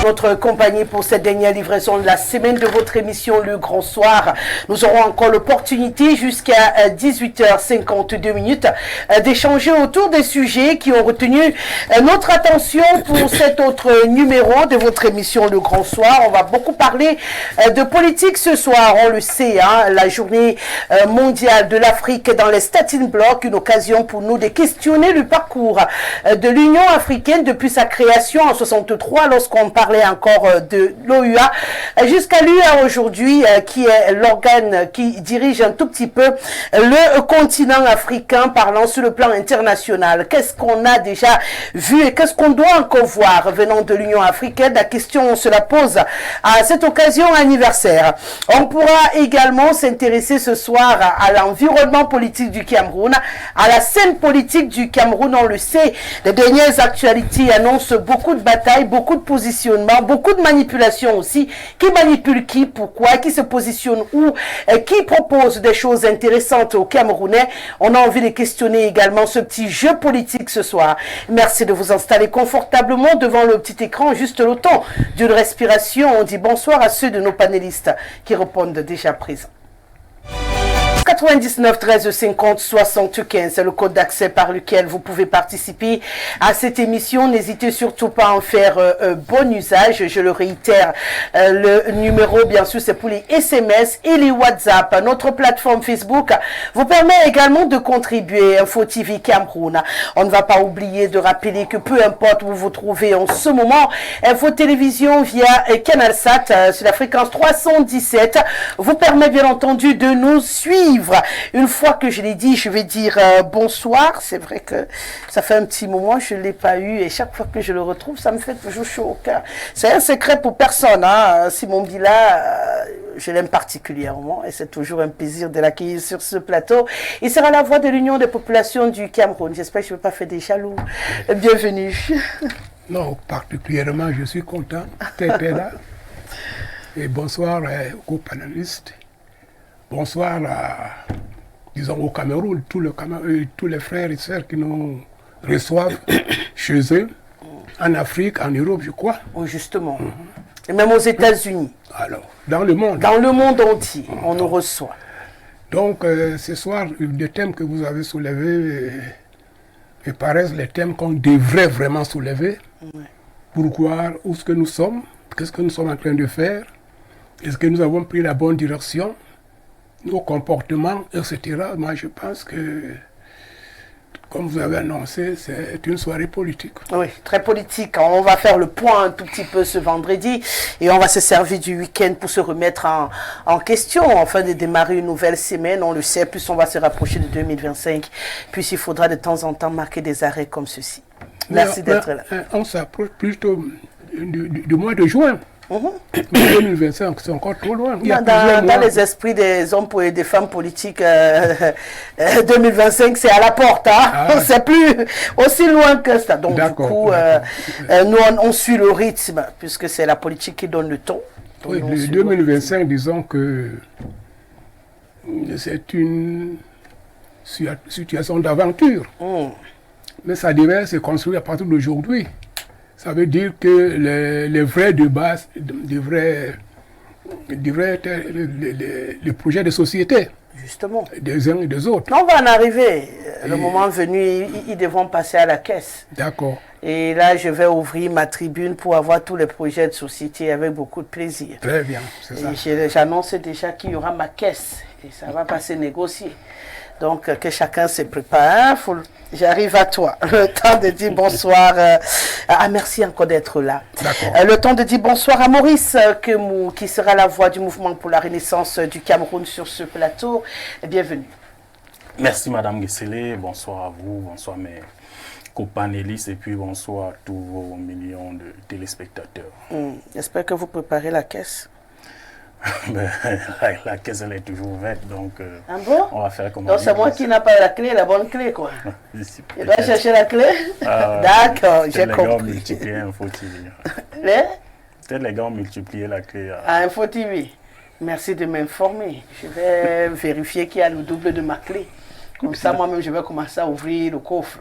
Notre compagnie pour cette dernière livraison de la semaine de votre émission Le Grand Soir. Nous aurons encore l'opportunité jusqu'à 18h52 d'échanger autour des sujets qui ont retenu notre attention pour cet autre numéro de votre émission Le Grand Soir. On va beaucoup parler de politique ce soir, on le sait, hein, la journée mondiale de l'Afrique dans les Starting Blocks, une occasion pour nous de questionner le parcours de l'Union africaine depuis sa création en 63 lorsqu'on parlait encore de l'OUA jusqu'à l'UA aujourd'hui qui est l'organe qui dirige un tout petit peu le continent africain parlant sur le plan international. Qu'est-ce qu'on a déjà vu et qu'est-ce qu'on doit encore voir venant de l'Union africaine? La question on se la pose à cette occasion anniversaire. On pourra également s'intéresser ce soir à l'environnement politique du Cameroun, à la scène politique du Cameroun. On le sait, les dernières actualités annoncent beaucoup de batailles, beaucoup de positionnements, beaucoup de manipulations aussi. Qui manipule qui, pourquoi, qui se positionne où, qui propose des choses intéressantes aux Camerounais. On a envie de questionner également ce petit jeu politique ce soir. Merci de vous installer confortablement devant le petit écran, juste le temps d'une respiration. On dit bonsoir à ceux de nos panélistes qui répondent déjà présents. 99 13 50 75, c'est le code d'accès par lequel vous pouvez participer à cette émission. N'hésitez surtout pas à en faire bon usage. Je le réitère, le numéro, bien sûr, c'est pour les SMS et les WhatsApp. Notre plateforme Facebook vous permet également de contribuer. Info TV Cameroun. On ne va pas oublier de rappeler que peu importe où vous vous trouvez en ce moment, Info Télévision via CanalSat sur la fréquence 317 vous permet bien entendu de nous suivre. Une fois que je l'ai dit, je vais dire bonsoir. C'est vrai que ça fait un petit moment, je ne l'ai pas eu et chaque fois que je le retrouve, ça me fait toujours chaud au cœur. C'est un secret pour personne, hein. Simon Bila, je l'aime particulièrement et c'est toujours un plaisir de l'accueillir sur ce plateau. Il sera la voix de l'Union des populations du Cameroun. J'espère que je ne vais pas faire des jaloux. Bienvenue. Non, particulièrement, je suis content d'être là. Et bonsoir aux panélistes. Bonsoir disons, au Cameroun, tous les frères et sœurs qui nous reçoivent chez eux, en Afrique, en Europe, je crois. Oh, justement. Et même aux États-Unis. Alors, dans le monde. Dans le monde entier, on nous reçoit. Donc, ce soir, les thèmes que vous avez soulevés me paraissent les thèmes qu'on devrait vraiment soulever. Ouais. Pour voir où est-ce que nous sommes, qu'est-ce que nous sommes en train de faire, est-ce que nous avons pris la bonne direction, nos comportements, etc. Moi, je pense que, comme vous avez annoncé, c'est une soirée politique. Oui, très politique. On va faire le point un tout petit peu ce vendredi et on va se servir du week-end pour se remettre en question, afin de démarrer une nouvelle semaine. On le sait, plus on va se rapprocher de 2025, plus il faudra de temps en temps marquer des arrêts comme ceci. Merci d'être là. On s'approche plutôt du mois de juin. 2025, c'est encore trop loin. Dans les esprits des hommes et des femmes politiques, 2025, c'est à la porte. Hein? C'est plus aussi loin que ça. Donc, du coup, nous, on suit le rythme, puisque c'est la politique qui donne le ton. Oui, 2025, disons que c'est une situation d'aventure. Mais ça devrait se construire à partir d'aujourd'hui. Ça veut dire que les vrais débats devraient être les projets de société. Justement. Des uns et des autres. On va en arriver. Le moment venu, ils devront passer à la caisse. D'accord. Et là, je vais ouvrir ma tribune pour avoir tous les projets de société avec beaucoup de plaisir. Très bien, c'est ça. J'annonce déjà qu'il y aura ma caisse et ça va passer négocier. Donc, que chacun se prépare. J'arrive à toi. Le temps de dire bonsoir. Merci encore d'être là. Le temps de dire bonsoir à Maurice Kemou, qui sera la voix du mouvement pour la renaissance du Cameroun sur ce plateau. Bienvenue. Merci Madame Guesselé. Bonsoir à vous. Bonsoir mes copanélistes et puis bonsoir à tous vos millions de téléspectateurs. J'espère que vous préparez la caisse. La caisse elle est toujours ouverte, donc on va faire comme donc c'est moi qui n'a pas la clé, la bonne clé quoi. Il va chercher la clé. D'accord, j'ai compris. Les gars ont multiplié Info TV. Peut-être les gars ont multiplié la clé. Info TV. Merci de m'informer. Je vais vérifier qu'il y a le double de ma clé. Comme ça, moi-même, je vais commencer à ouvrir le coffre.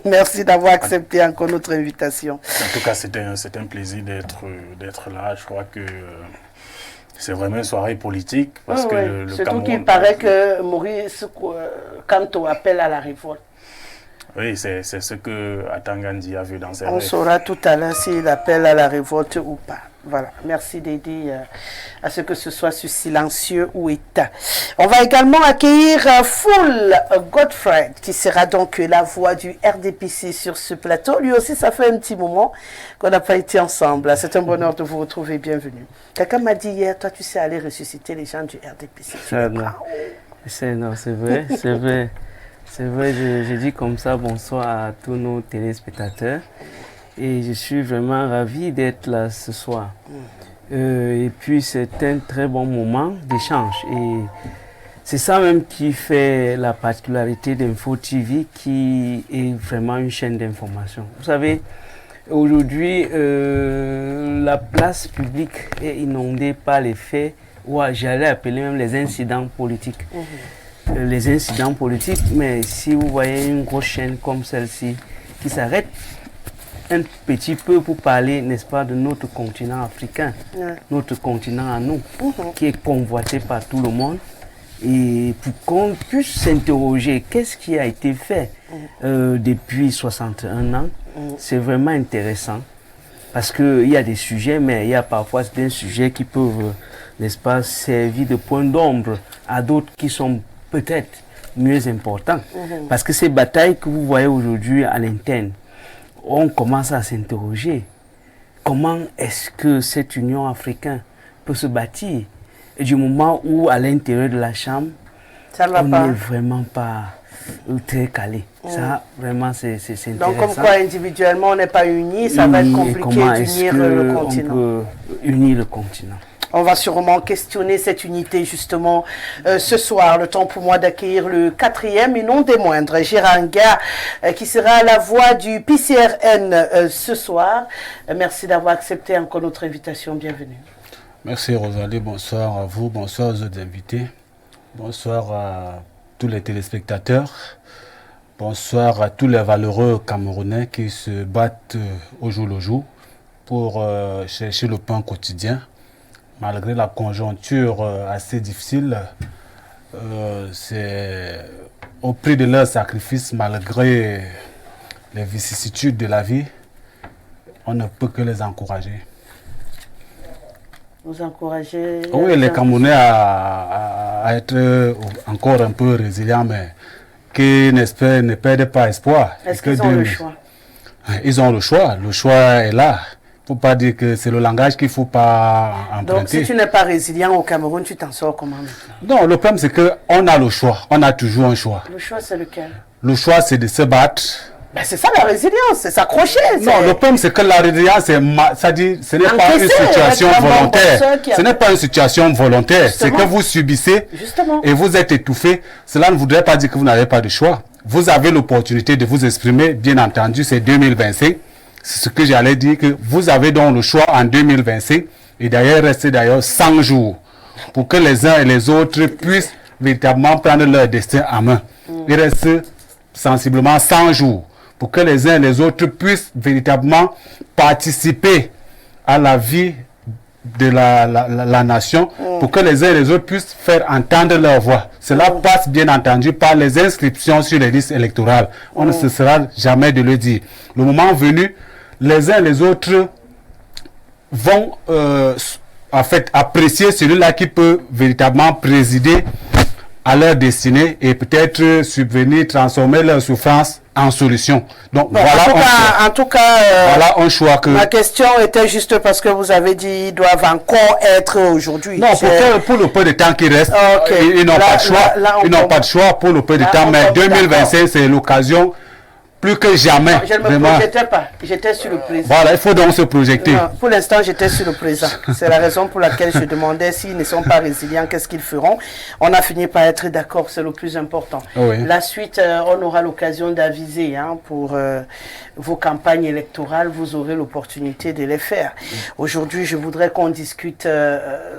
Merci d'avoir accepté encore notre invitation. En tout cas, c'est un plaisir d'être là. Je crois que c'est vraiment une soirée politique. Parce que le surtout Cameroun, qu'il paraît que Maurice Kamto appelle à la révolte. Oui, c'est ce que Atangandi a vu dans ses On rêves. saura tout à l'heure s'il appelle à la révolte ou pas. Voilà, merci d'aider à ce que ce soit sur silencieux ou éteint. On va également accueillir Full Godfrey, qui sera donc la voix du RDPC sur ce plateau. Lui aussi, ça fait un petit moment qu'on n'a pas été ensemble. C'est un bonheur de vous retrouver, bienvenue. Quelqu'un m'a dit hier, toi tu sais aller ressusciter les gens du RDPC. C'est vrai, c'est vrai. C'est vrai, je dis comme ça bonsoir à tous nos téléspectateurs. Et je suis vraiment ravi d'être là ce soir. Et puis c'est un très bon moment d'échange. Et c'est ça même qui fait la particularité d'Info TV, qui est vraiment une chaîne d'information. Vous savez, aujourd'hui, la place publique est inondée par les faits, ou j'allais appeler même les incidents politiques. Les incidents politiques, mais si vous voyez une grosse chaîne comme celle-ci qui s'arrête un petit peu pour parler, n'est-ce pas, de notre continent africain, notre continent à nous, qui est convoité par tout le monde, et pour qu'on puisse s'interroger qu'est-ce qui a été fait depuis 61 ans, c'est vraiment intéressant, parce qu'il y a des sujets, mais il y a parfois des sujets qui peuvent, n'est-ce pas, servir de point d'ombre à d'autres qui sont peut-être mieux importants. Parce que ces batailles que vous voyez aujourd'hui à l'interne, on commence à s'interroger. Comment est-ce que cette Union africaine peut se bâtir? Et du moment où, à l'intérieur de la Chambre, on n'est vraiment pas très calé. Ça, vraiment, c'est intéressant. Donc, comme quoi, individuellement, on n'est pas unis, ça va être compliqué d'unir le continent. On peut unir le continent? On va sûrement questionner cette unité justement ce soir. Le temps pour moi d'accueillir le 4e et non des moindres, Gérard Nga, qui sera la voix du PCRN ce soir. Merci d'avoir accepté encore notre invitation. Bienvenue. Merci Rosalie, bonsoir à vous, bonsoir aux autres invités. Bonsoir à tous les téléspectateurs. Bonsoir à tous les valeureux Camerounais qui se battent au jour le jour pour chercher le pain quotidien. Malgré la conjoncture assez difficile, c'est au prix de leur sacrifice, malgré les vicissitudes de la vie, on ne peut que les encourager. Vous encouragez? Oui, les Camerounais à être encore un peu résilients, mais qui ne perdent pas espoir. Est-ce qu'ils ont le choix? Ils ont le choix est là. Il ne faut pas dire que c'est le langage qu'il ne faut pas emprunter. Donc, si tu n'es pas résilient au Cameroun, tu t'en sors comment maintenant? Non, le problème, c'est qu'on a le choix. On a toujours un choix. Le choix, c'est lequel? Le choix, c'est de se battre. Ben, c'est ça la résilience, c'est s'accrocher. Non, le problème, c'est que la résilience, ça dit, ce n'est pas une situation volontaire. Ce n'est pas une situation volontaire. C'est que vous subissez et vous êtes étouffé. Cela ne voudrait pas dire que vous n'avez pas de choix. Vous avez l'opportunité de vous exprimer, bien entendu, c'est 2025. C'est ce que j'allais dire, que vous avez donc le choix en 2025, et d'ailleurs, rester 100 jours, pour que les uns et les autres puissent véritablement prendre leur destin en main. Il reste sensiblement 100 jours, pour que les uns et les autres puissent véritablement participer à la vie de la nation, pour que les uns et les autres puissent faire entendre leur voix. Cela passe bien entendu par les inscriptions sur les listes électorales. On ne cessera jamais de le dire. Le moment venu, les uns et les autres vont en fait apprécier celui-là qui peut véritablement présider à leur destinée et peut-être subvenir, transformer leur souffrance en solution. Donc bon, voilà, en tout cas, voilà un choix que... Ma question était juste parce que vous avez dit qu'ils doivent encore être aujourd'hui. Non, pour le peu de temps qui reste, ils n'ont pas de choix. Ils n'ont pas de choix pour le peu de temps, mais 2025, c'est l'occasion plus que jamais. Non, je ne me projetais pas, j'étais sur le présent. Voilà, il faut donc se projeter. Non, pour l'instant, j'étais sur le présent. C'est la raison pour laquelle je demandais s'ils ne sont pas résilients, qu'est-ce qu'ils feront. On a fini par être d'accord, c'est le plus important. Oui. La suite, on aura l'occasion d'aviser pour vos campagnes électorales, vous aurez l'opportunité de les faire. Aujourd'hui, je voudrais qu'on discute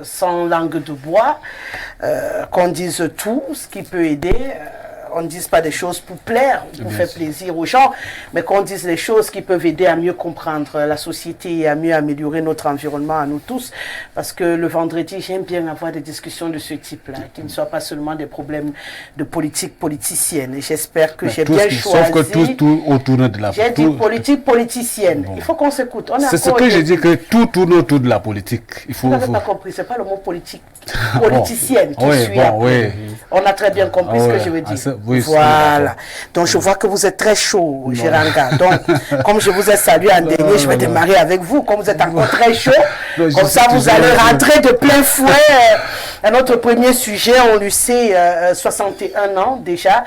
sans langue de bois, qu'on dise tout ce qui peut aider. on ne dise pas des choses pour plaire, pour faire plaisir aux gens, mais qu'on dise les choses qui peuvent aider à mieux comprendre la société et à mieux améliorer notre environnement à nous tous. Parce que le vendredi, j'aime bien avoir des discussions de ce type-là, qui ne soient pas seulement des problèmes de politique politicienne. Et j'espère que j'ai bien choisi. Sauf que tout autour de la politique. J'ai dit politique politicienne. Bon. Il faut qu'on s'écoute. C'est ce que j'ai dit, que tout tourne autour de la politique. Vous n'avez pas compris, c'est pas le mot politique. Politicienne qui suit après. On a très bien compris ce que je veux dire. Voilà. Donc je vois que vous êtes très chaud, Géranga. Donc, comme je vous ai salué en dernier, je vais démarrer avec vous. Comme vous êtes encore très chaud, comme ça vous allez rentrer de plein fouet à notre premier sujet. On le sait, 61 ans déjà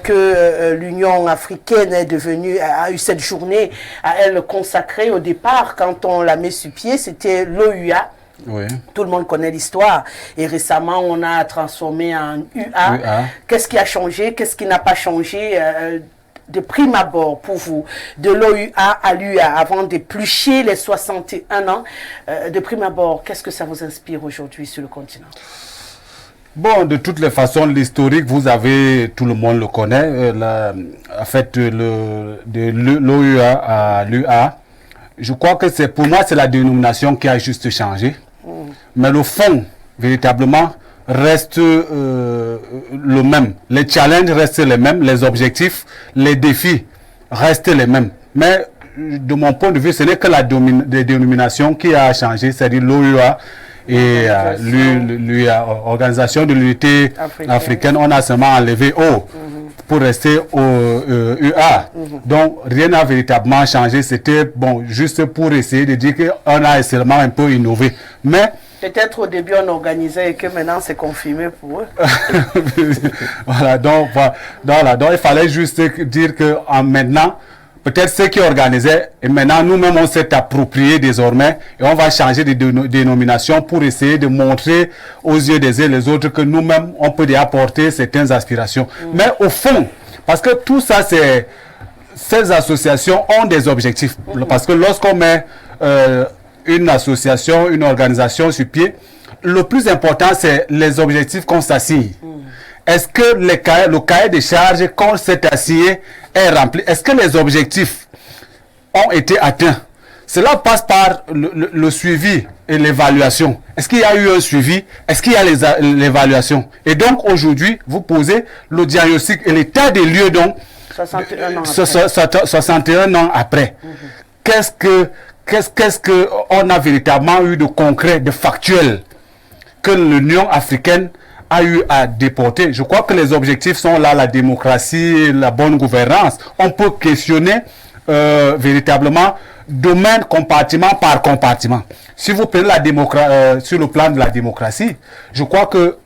que l'Union africaine est devenue, a eu cette journée à elle consacrée. Au départ, quand on l'a mis sur pied, c'était l'OUA. Oui. Tout le monde connaît l'histoire. Et récemment, on a transformé en UA. Qu'est-ce qui a changé? Qu'est-ce qui n'a pas changé de prime abord pour vous? De l'OUA à l'UA, avant d'éplucher les 61 ans, de prime abord, qu'est-ce que ça vous inspire aujourd'hui sur le continent? Bon, de toutes les façons, l'historique, vous avez, tout le monde le connaît, en fait, de l'OUA à l'UA. Je crois que pour moi, c'est la dénomination qui a juste changé. Mais le fond, véritablement, reste le même. Les challenges restent les mêmes, les objectifs, les défis restent les mêmes. Mais de mon point de vue, ce n'est que la dénomination qui a changé, c'est-à-dire l'OUA et l'UA, Organisation de l'Unité africaine. On a seulement enlevé O pour rester au UA. Donc, rien n'a véritablement changé. C'était bon, juste pour essayer de dire qu'on a seulement un peu innové. Mais peut-être au début on organisait et que maintenant c'est confirmé pour eux. Voilà, donc il fallait juste dire que maintenant, peut-être ceux qui organisaient, et maintenant nous-mêmes on s'est approprié désormais et on va changer de dénomination pour essayer de montrer aux yeux des uns et les autres que nous-mêmes on peut y apporter certaines aspirations. Mais au fond, parce que tout ça, ces associations ont des objectifs. Parce que lorsqu'on met une association, une organisation sur pied, le plus important c'est les objectifs qu'on s'assigne. Est-ce que le cahier de charges qu'on s'est assigné est rempli? Est-ce que les objectifs ont été atteints? Cela passe par le suivi et l'évaluation. Est-ce qu'il y a eu un suivi? Est-ce qu'il y a l'évaluation? Et donc aujourd'hui, vous posez le diagnostic et l'état des lieux, donc 61 ans après. Qu'est-ce que on a véritablement eu de concret, de factuel que l'Union africaine a eu à déporter? Je crois que les objectifs sont là, la démocratie, la bonne gouvernance. On peut questionner véritablement domaine, compartiment par compartiment. Si vous prenez sur le plan de la démocratie, je crois que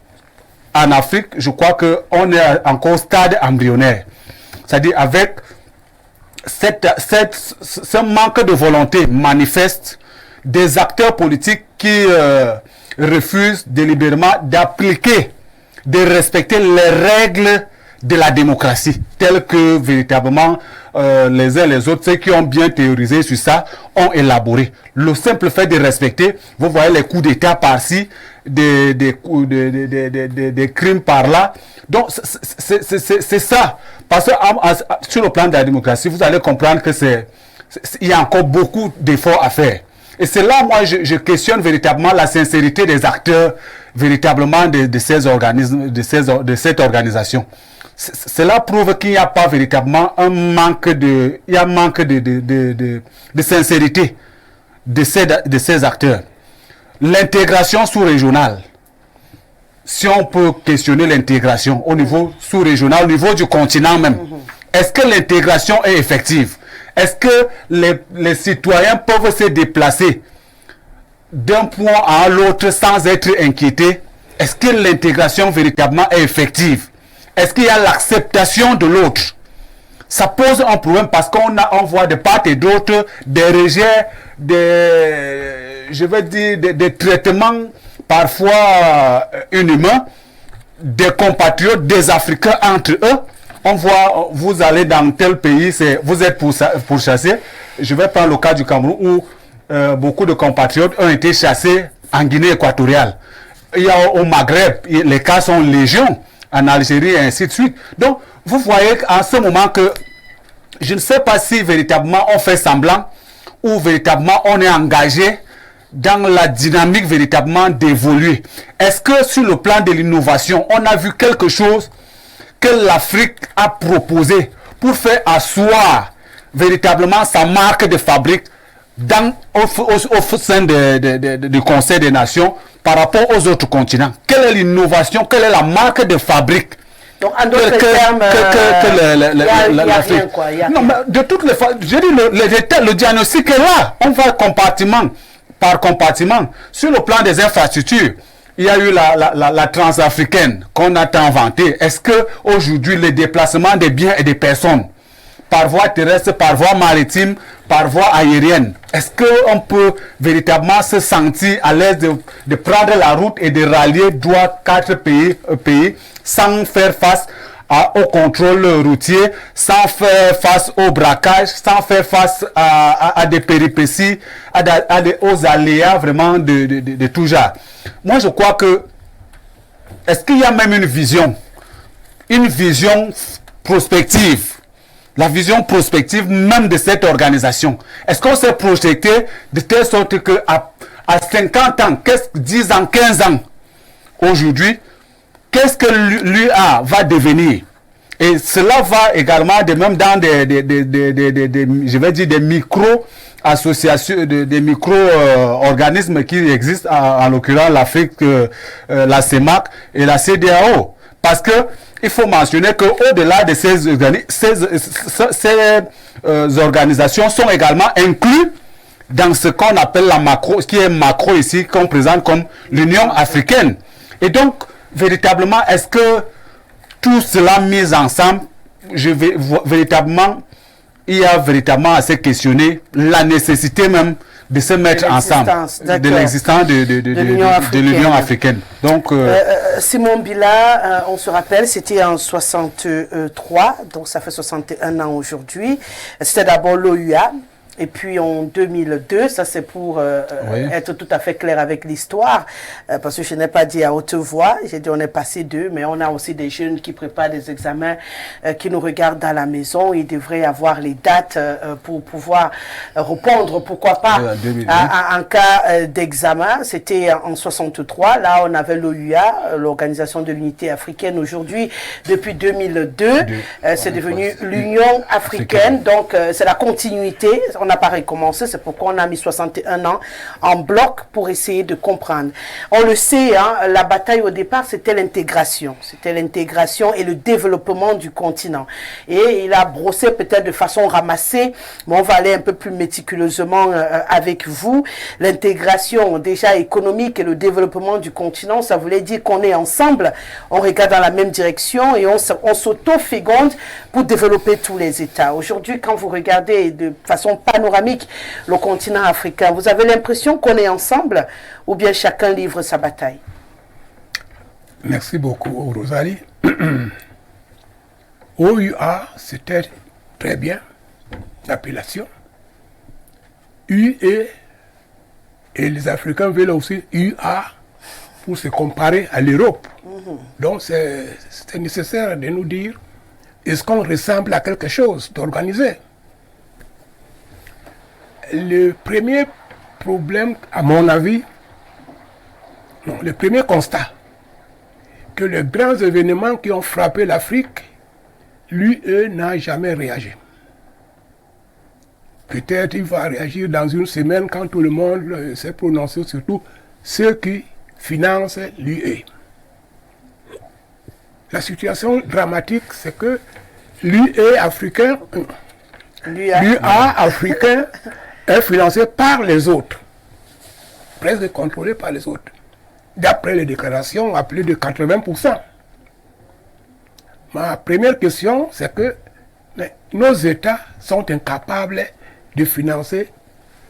en Afrique, je crois qu'on est encore stade embryonnaire. C'est-à-dire avec ce manque de volonté manifeste des acteurs politiques qui refusent délibérément d'appliquer, de respecter les règles de la démocratie, telles que véritablement les uns les autres, ceux qui ont bien théorisé sur ça, ont élaboré. Le simple fait de respecter, vous voyez les coups d'État par-ci, des crimes par-là. Donc c'est ça. Parce que sur le plan de la démocratie, vous allez comprendre que il y a encore beaucoup d'efforts à faire. Et c'est là, moi, je questionne véritablement la sincérité des acteurs, véritablement de ces organismes, de cette organisation. Cela prouve qu'il n'y a pas véritablement un manque de sincérité de ces acteurs. L'intégration sous-régionale, si on peut questionner l'intégration au niveau sous-régional, au niveau du continent même, est-ce que l'intégration est effective? Est-ce que les citoyens peuvent se déplacer d'un point à l'autre sans être inquiétés? Est-ce que l'intégration véritablement est effective? Est-ce qu'il y a l'acceptation de l'autre? Ça pose un problème parce qu'on voit de part et d'autre des rejets, des traitements parfois inhumains des compatriotes, des Africains entre eux. On voit, vous allez dans tel pays, vous êtes pourchassés. Je vais prendre le cas du Cameroun où beaucoup de compatriotes ont été chassés en Guinée équatoriale. Il y a au Maghreb, les cas sont légion. en Algérie et ainsi de suite. Donc, vous voyez en ce moment que je ne sais pas si véritablement on fait semblant ou véritablement on est engagé dans la dynamique véritablement d'évoluer. Est-ce que sur le plan de l'innovation, on a vu quelque chose que l'Afrique a proposé pour faire asseoir véritablement sa marque de fabrique au sein du Conseil des Nations par rapport aux autres continents? Quelle est l'innovation, quelle est la marque de fabrique? Donc, en d'autres termes, l'Afrique. Non, mais de toutes les façons, je dis le diagnostic est là. On va compartiment par compartiment. Sur le plan des infrastructures, il y a eu la transafricaine qu'on a inventée. Est-ce que aujourd'hui le déplacement des biens et des personnes par voie terrestre, par voie maritime, par voie aérienne, est-ce qu'on peut véritablement se sentir à l'aise de prendre la route et de rallier 4 pays sans faire face au contrôle routier, sans faire face au braquage, sans faire face à des péripéties, aux aléas vraiment de tout genre? Moi, je crois que, est-ce qu'il y a même une vision prospective? La vision prospective même de cette organisation. Est-ce qu'on s'est projeté de telle sorte que à 50 ans, 10 ans, 15 ans, aujourd'hui, qu'est-ce que l'UA va devenir? Et cela va également de même dans je vais dire des micro-associations, des micro-organismes qui existent, en l'occurrence l'Afrique, la CEMAC et la CEDEAO. Parce que il faut mentionner qu'au-delà de ces organisations sont également inclus dans ce qu'on appelle la macro, ce qui est macro ici, qu'on présente comme l'Union africaine. Et donc, véritablement, est-ce que tout cela mis ensemble, véritablement, il y a véritablement à se questionner la nécessité même de se mettre ensemble, de l'existence de l'Union africaine. Donc, Simon Bila, on se rappelle, c'était en 63, donc ça fait 61 ans aujourd'hui. C'était d'abord l'OUA. Et puis en 2002, ça c'est pour être tout à fait clair avec l'histoire, parce que je n'ai pas dit à haute voix, j'ai dit on est passé d'eux, mais on a aussi des jeunes qui préparent des examens, qui nous regardent dans la maison. Ils devraient avoir les dates pour pouvoir répondre, pourquoi pas, en cas d'examen. C'était en 63, là on avait l'OUA, l'Organisation de l'Unité Africaine. Aujourd'hui, depuis 2002, c'est devenu l'Union africaine, donc c'est la continuité. On n'a pas recommencé, c'est pourquoi on a mis 61 ans en bloc pour essayer de comprendre. On le sait, hein, la bataille au départ, c'était l'intégration. C'était l'intégration et le développement du continent. Et il a brossé peut-être de façon ramassée, mais on va aller un peu plus méticuleusement avec vous. L'intégration déjà économique et le développement du continent, ça voulait dire qu'on est ensemble, on regarde dans la même direction et on s'auto-féconde pour développer tous les États. Aujourd'hui, quand vous regardez de façon panoramique le continent africain, vous avez l'impression qu'on est ensemble ou bien chacun livre sa bataille? Merci beaucoup, Rosalie. OUA, c'était très bien l'appellation. UE, et les Africains veulent aussi UA pour se comparer à l'Europe. Donc c'est nécessaire de nous dire, est-ce qu'on ressemble à quelque chose d'organisé? Le premier problème, à mon avis, non, le premier constat, que les grands événements qui ont frappé l'Afrique, l'UE n'a jamais réagi. Peut-être il va réagir dans une semaine quand tout le monde s'est prononcé, surtout ceux qui financent l'UE. La situation dramatique, c'est que l'UE africain, l'UA africain est financé par les autres, presque contrôlé par les autres. D'après les déclarations, à plus de 80%. Ma première question, c'est que nos États sont incapables de financer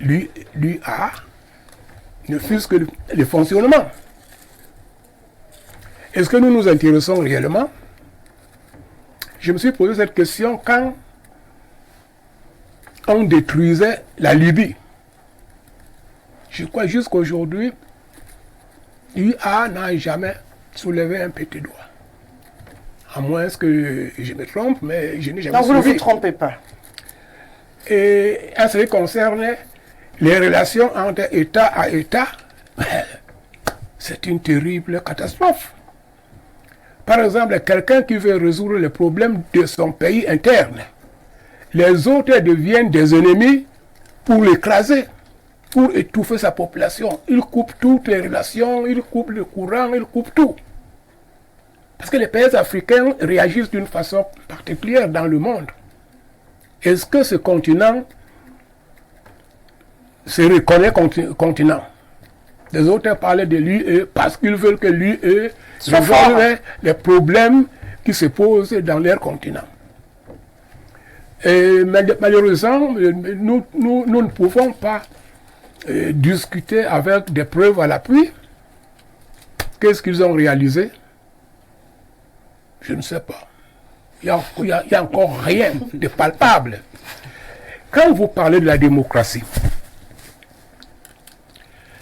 l'UA, ne fût-ce que le fonctionnement. Est-ce que nous nous intéressons réellement? Je me suis posé cette question quand on détruisait la Libye. Je crois jusqu'aujourd'hui, l'UA n'a jamais soulevé un petit doigt. à moins que je me trompe, mais je n'ai jamais Non, vous ne suivi. vous trompez pas. Et en ce qui concerne les relations entre État à État, c'est une terrible catastrophe. Par exemple, quelqu'un qui veut résoudre les problèmes de son pays interne, les autres deviennent des ennemis pour l'écraser, pour étouffer sa population. Ils coupent toutes les relations, ils coupent le courant, ils coupent tout. Parce que les pays africains réagissent d'une façon particulière dans le monde. Est-ce que ce continent se reconnaît continent? Les autres parlaient de l'UE parce qu'ils veulent que l'UE résolve les problèmes qui se posent dans leur continent. Et malheureusement, nous ne pouvons pas discuter avec des preuves à l'appui. Qu'est-ce qu'ils ont réalisé? Je ne sais pas. Il y a encore rien de palpable. Quand vous parlez de la démocratie,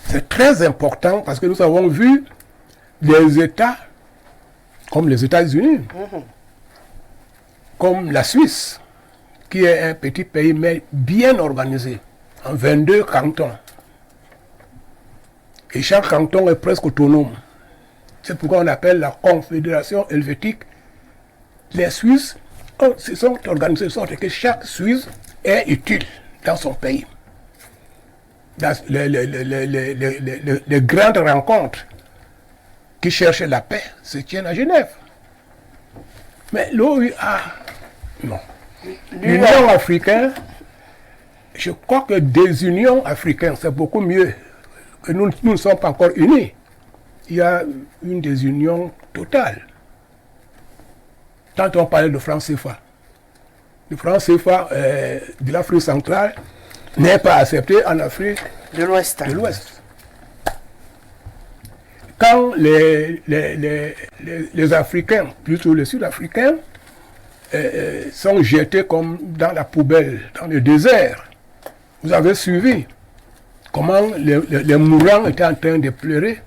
c'est très important parce que nous avons vu des États comme les États-Unis, comme la Suisse, qui est un petit pays mais bien organisé, en 22 cantons. Et chaque canton est presque autonome. C'est pourquoi on appelle la Confédération helvétique. Les Suisses se sont organisés de sorte que chaque Suisse est utile dans son pays. Dans les grandes rencontres qui cherchent la paix se tiennent à Genève. Mais l'OUA, non. L'Union africaine, je crois que des unions africaines, c'est beaucoup mieux. Que nous ne sommes pas encore unis. Il y a une désunion totale. Quand on parlait de franc CFA, le franc CFA de l'Afrique centrale n'est pas accepté en Afrique de l'Ouest. Quand les Africains, plutôt les Sud-Africains, sont jetés comme dans la poubelle, dans le désert, vous avez suivi comment les mourants étaient en train de pleurer.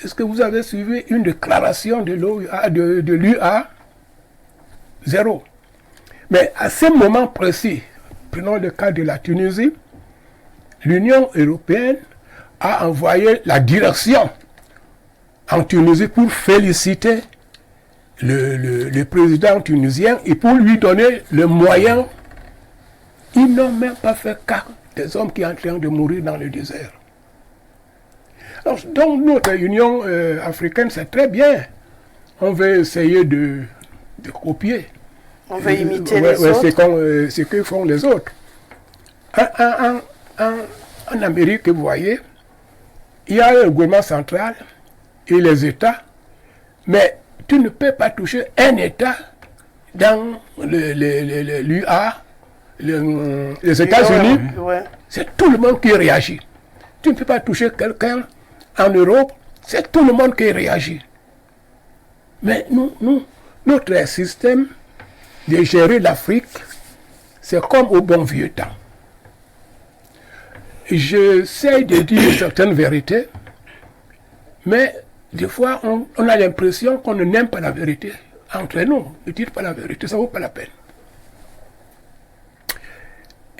Est-ce que vous avez suivi une déclaration de l'UA? Zéro. Mais à ce moment précis, prenons le cas de la Tunisie, l'Union européenne a envoyé la direction en Tunisie pour féliciter le président tunisien et pour lui donner le moyen. Ils n'ont même pas fait cas des hommes qui sont en train de mourir dans le désert. Alors, donc notre Union africaine, c'est très bien. On veut essayer de copier. On veut imiter les autres. C'est ce que font les autres. En Amérique, vous voyez, il y a le gouvernement central et les États, mais tu ne peux pas toucher un État dans l'UA, les États-Unis. Ouais. C'est tout le monde qui réagit. Tu ne peux pas toucher quelqu'un en Europe, c'est tout le monde qui réagit. Mais notre système de gérer l'Afrique, c'est comme au bon vieux temps. J'essaie de dire certaines vérités, mais des fois, on a l'impression qu'on n'aime pas la vérité. Entre nous, ne dites pas la vérité, ça ne vaut pas la peine.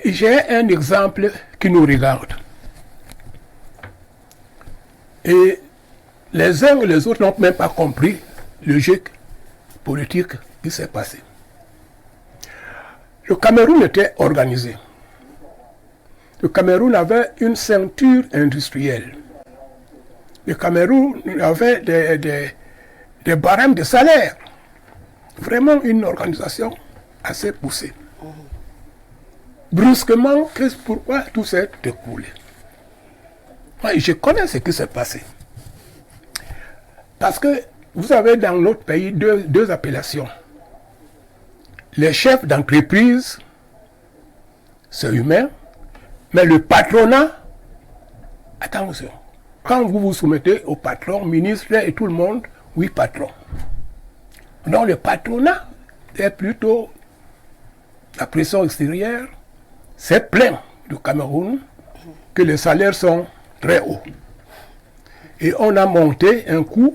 J'ai un exemple qui nous regarde. Et les uns et les autres n'ont même pas compris le jeu politique qui s'est passé. Le Cameroun était organisé. Le Cameroun avait une ceinture industrielle. Le Cameroun avait des barèmes de salaire. Vraiment une organisation assez poussée. Brusquement, pourquoi tout s'est écoulé? Moi, je connais ce qui s'est passé. Parce que vous avez dans notre pays deux appellations. Les chefs d'entreprise, c'est humain, mais le patronat, attention, quand vous vous soumettez au patron, ministre et tout le monde, oui, patron. Donc le patronat est plutôt la pression extérieure, c'est plein du Cameroun, que les salaires sont très hauts. Et on a monté un coup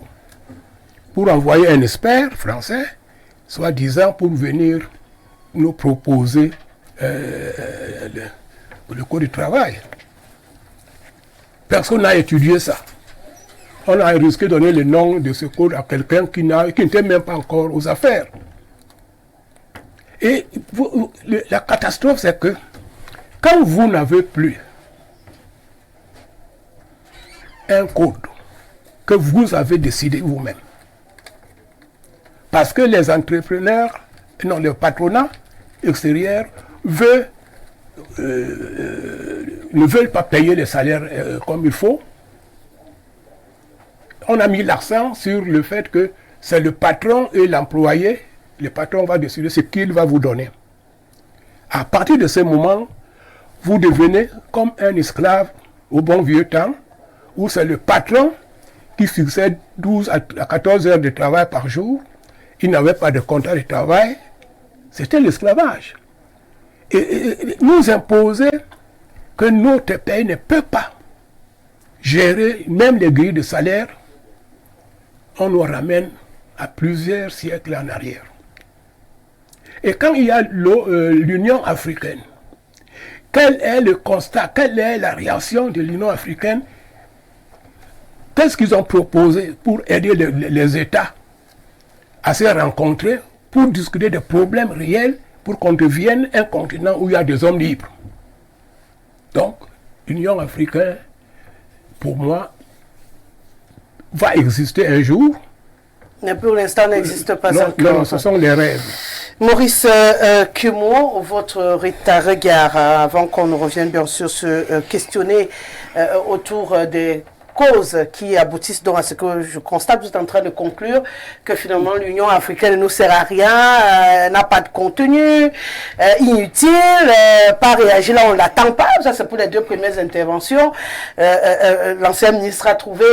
pour envoyer un expert français soi-disant pour venir nous proposer le code du travail. Personne n'a étudié ça. On a risqué de donner le nom de ce code à quelqu'un qui n'était même pas encore aux affaires. Et la catastrophe, c'est que quand vous n'avez plus un code que vous avez décidé vous-même, parce que les entrepreneurs, non, le patronat extérieur ne veulent pas payer les salaires comme il faut. On a mis l'accent sur le fait que c'est le patron et l'employé. Le patron va décider ce qu'il va vous donner. À partir de ce moment, vous devenez comme un esclave au bon vieux temps, où c'est le patron qui fixait 12 à 14 heures de travail par jour. Il n'avait pas de contrat de travail. C'était l'esclavage. Et nous imposer que notre pays ne peut pas gérer même les grilles de salaire, on nous ramène à plusieurs siècles en arrière. Et quand il y a l'Union africaine, quel est le constat, quelle est la réaction de l'Union africaine? Qu'est-ce qu'ils ont proposé pour aider les États à se rencontrer, pour discuter des problèmes réels, pour qu'on devienne un continent où il y a des hommes libres? Donc, l'Union africaine, pour moi, va exister un jour. Mais pour l'instant, n'existe pas encore. Non, ce sont les rêves. Maurice Kumo, votre regard, avant qu'on ne revienne bien sûr se questionner autour des causes qui aboutissent donc à ce que je constate, vous êtes en train de conclure que finalement l'Union africaine ne nous sert à rien, n'a pas de contenu, inutile, pas réagir là, on ne l'attend pas. Ça c'est pour les deux premières interventions. L'ancien ministre a trouvé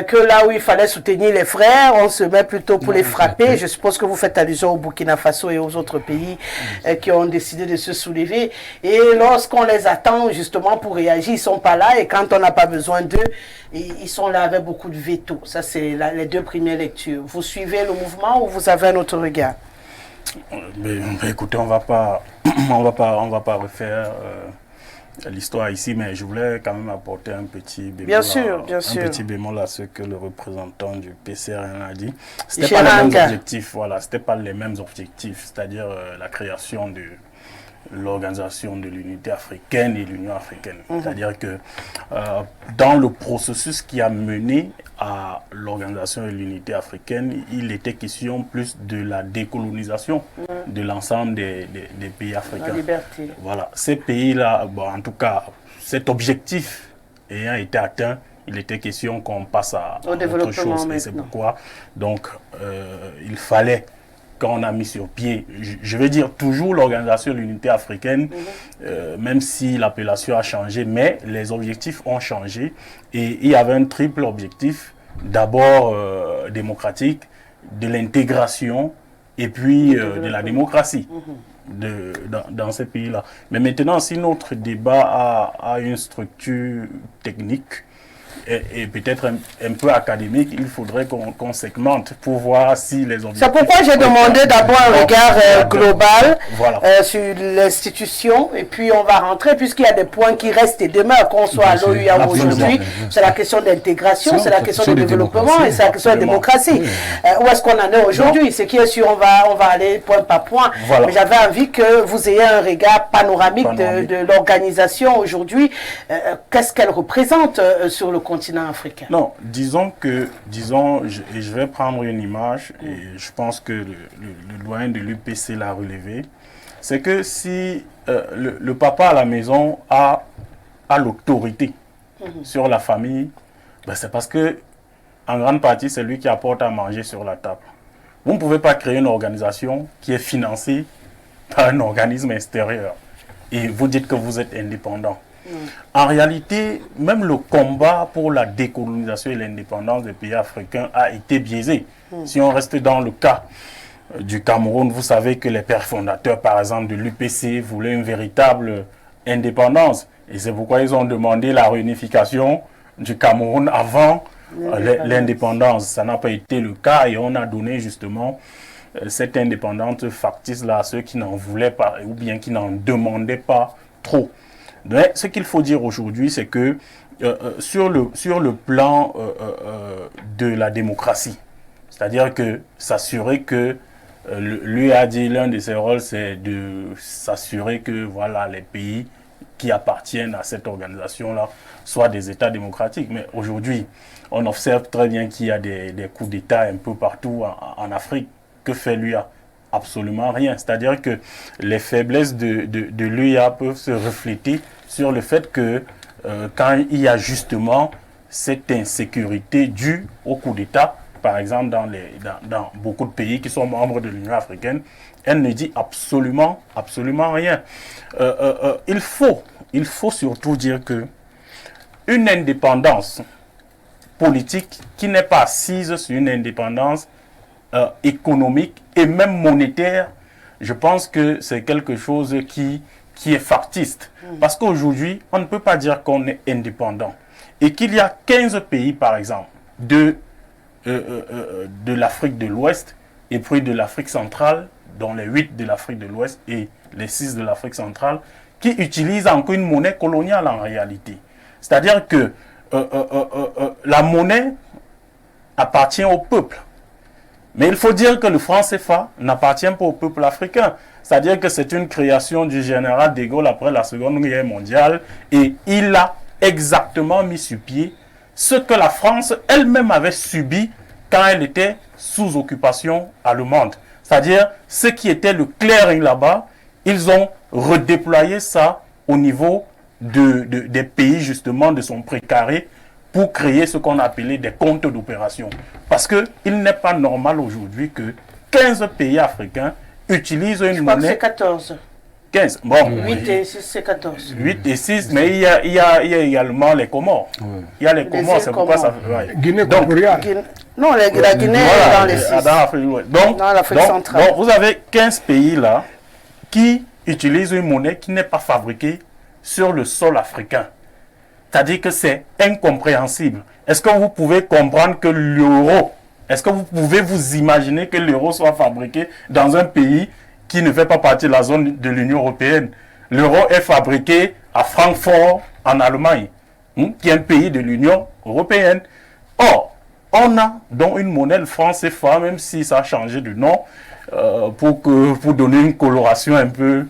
que là où il fallait soutenir les frères, on se met plutôt pour les frapper. Je suppose que vous faites allusion au Burkina Faso et aux autres pays qui ont décidé de se soulever. Et lorsqu'on les attend justement pour réagir, ils ne sont pas là. Et quand on n'a pas besoin d'eux, ils sont là avec beaucoup de veto. Ça, c'est les deux premières lectures. Vous suivez le mouvement ou vous avez un autre regard? Mais, écoutez, on va pas refaire l'histoire ici, mais je voulais quand même apporter un petit bémol, petit bémol à ce que le représentant du PCRN a dit. C'était pas les mêmes objectifs, voilà, c'était pas les mêmes objectifs, c'est-à-dire la création de l'Organisation de l'Unité africaine et l'Union africaine. C'est-à-dire que dans le processus qui a mené à l'Organisation de l'Unité africaine, il était question plus de la décolonisation de l'ensemble des pays africains. La liberté. Voilà, ces pays-là, bon, en tout cas, cet objectif ayant été atteint, il était question qu'on passe à autre chose. Et c'est pourquoi, donc, il fallait qu'on a mis sur pied, je vais dire toujours l'Organisation de l'Unité africaine, même si l'appellation a changé, mais les objectifs ont changé et il y avait un triple objectif, d'abord démocratique, de l'intégration et puis de la démocratie dans ces pays-là. Mais maintenant, si notre débat a une structure technique, et peut-être un peu académique, il faudrait qu'on segmente pour voir si les objectifs... C'est pourquoi j'ai demandé d'abord un regard global sur l'institution, et puis on va rentrer, puisqu'il y a des points qui restent et demeurent, qu'on soit à l'OUA aujourd'hui. C'est la question d'intégration, c'est la question de développement, et c'est la question de démocratie. Où est-ce qu'on en est aujourd'hui? Ce qui est sûr, on va aller point par point. Voilà. Mais j'avais envie que vous ayez un regard panoramique de l'organisation aujourd'hui. Qu'est-ce qu'elle représente sur le continent africain? Non, disons, je vais prendre une image et je pense que le doyen de l'UPC l'a relevé. C'est que si le papa à la maison a l'autorité sur la famille, ben c'est parce que en grande partie c'est lui qui apporte à manger sur la table. Vous ne pouvez pas créer une organisation qui est financée par un organisme extérieur et vous dites que vous êtes indépendant. En réalité, même le combat pour la décolonisation et l'indépendance des pays africains a été biaisé. Si on reste dans le cas du Cameroun, vous savez que les pères fondateurs, par exemple, de l'UPC voulaient une véritable indépendance. Et c'est pourquoi ils ont demandé la réunification du Cameroun avant l'indépendance. Ça n'a pas été le cas et on a donné justement cette indépendance factice-là à ceux qui n'en voulaient pas ou bien qui n'en demandaient pas trop. Mais ce qu'il faut dire aujourd'hui, c'est que sur le plan de la démocratie, c'est-à-dire que s'assurer que lui a dit l'un de ses rôles, c'est de s'assurer que voilà, les pays qui appartiennent à cette organisation-là soient des États démocratiques. Mais aujourd'hui, on observe très bien qu'il y a des coups d'État un peu partout en Afrique. Que fait l'UA? Absolument rien. C'est-à-dire que les faiblesses de l'UA peuvent se refléter sur le fait que quand il y a justement cette insécurité due au coup d'État, par exemple dans beaucoup de pays qui sont membres de l'Union africaine, elle ne dit absolument rien. Il faut surtout dire que une indépendance politique qui n'est pas assise sur une indépendance économique et même monétaire, je pense que c'est quelque chose qui est factiste. Parce qu'aujourd'hui, on ne peut pas dire qu'on est indépendant. Et qu'il y a 15 pays, par exemple, de l'Afrique de l'Ouest et puis de l'Afrique centrale, dont les 8 de l'Afrique de l'Ouest et les 6 de l'Afrique centrale, qui utilisent encore une monnaie coloniale en réalité. C'est-à-dire que la monnaie appartient au peuple. Mais il faut dire que le franc CFA n'appartient pas au peuple africain. C'est-à-dire que c'est une création du général de Gaulle après la Seconde Guerre mondiale et il a exactement mis sur pied ce que la France elle-même avait subi quand elle était sous occupation allemande. C'est-à-dire ce qui était le clearing là-bas, ils ont redéployé ça au niveau des pays justement de son précaré pour créer ce qu'on appelait des comptes d'opération. Parce qu'il n'est pas normal aujourd'hui que 15 pays africains utilisent une monnaie... Je crois que c'est 14. 15. Bon, 8 et 6, c'est 14. 8 et 6, mais il y a également les Comores. Il y a les Comores, c'est pourquoi ça fait... Ouais. Guinée équatoriale. Non, la Guinée est dans les 6. Dans l'Afrique dans l'Afrique centrale. Donc, vous avez 15 pays là qui utilisent une monnaie qui n'est pas fabriquée sur le sol africain. C'est-à-dire que c'est incompréhensible. Est-ce que vous pouvez comprendre que l'euro, est-ce que vous pouvez vous imaginer que l'euro soit fabriqué dans un pays qui ne fait pas partie de la zone de l'Union européenne? L'euro est fabriqué à Francfort, en Allemagne, qui est un pays de l'Union européenne. Or, on a donc une monnaie, le franc CFA, même si ça a changé de nom, pour donner une coloration un peu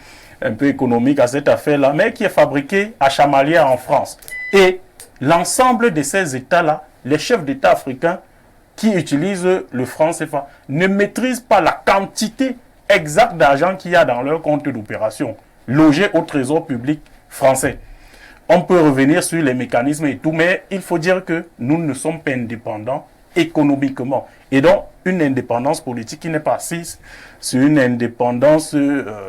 économique à cette affaire-là, mais qui est fabriquée à Chamalières en France. Et l'ensemble de ces États-là, les chefs d'État africains qui utilisent le franc CFA ne maîtrisent pas la quantité exacte d'argent qu'il y a dans leur compte d'opération, logé au trésor public français. On peut revenir sur les mécanismes et tout, mais il faut dire que nous ne sommes pas indépendants économiquement. Et donc, une indépendance politique qui n'est pas assise sur une indépendance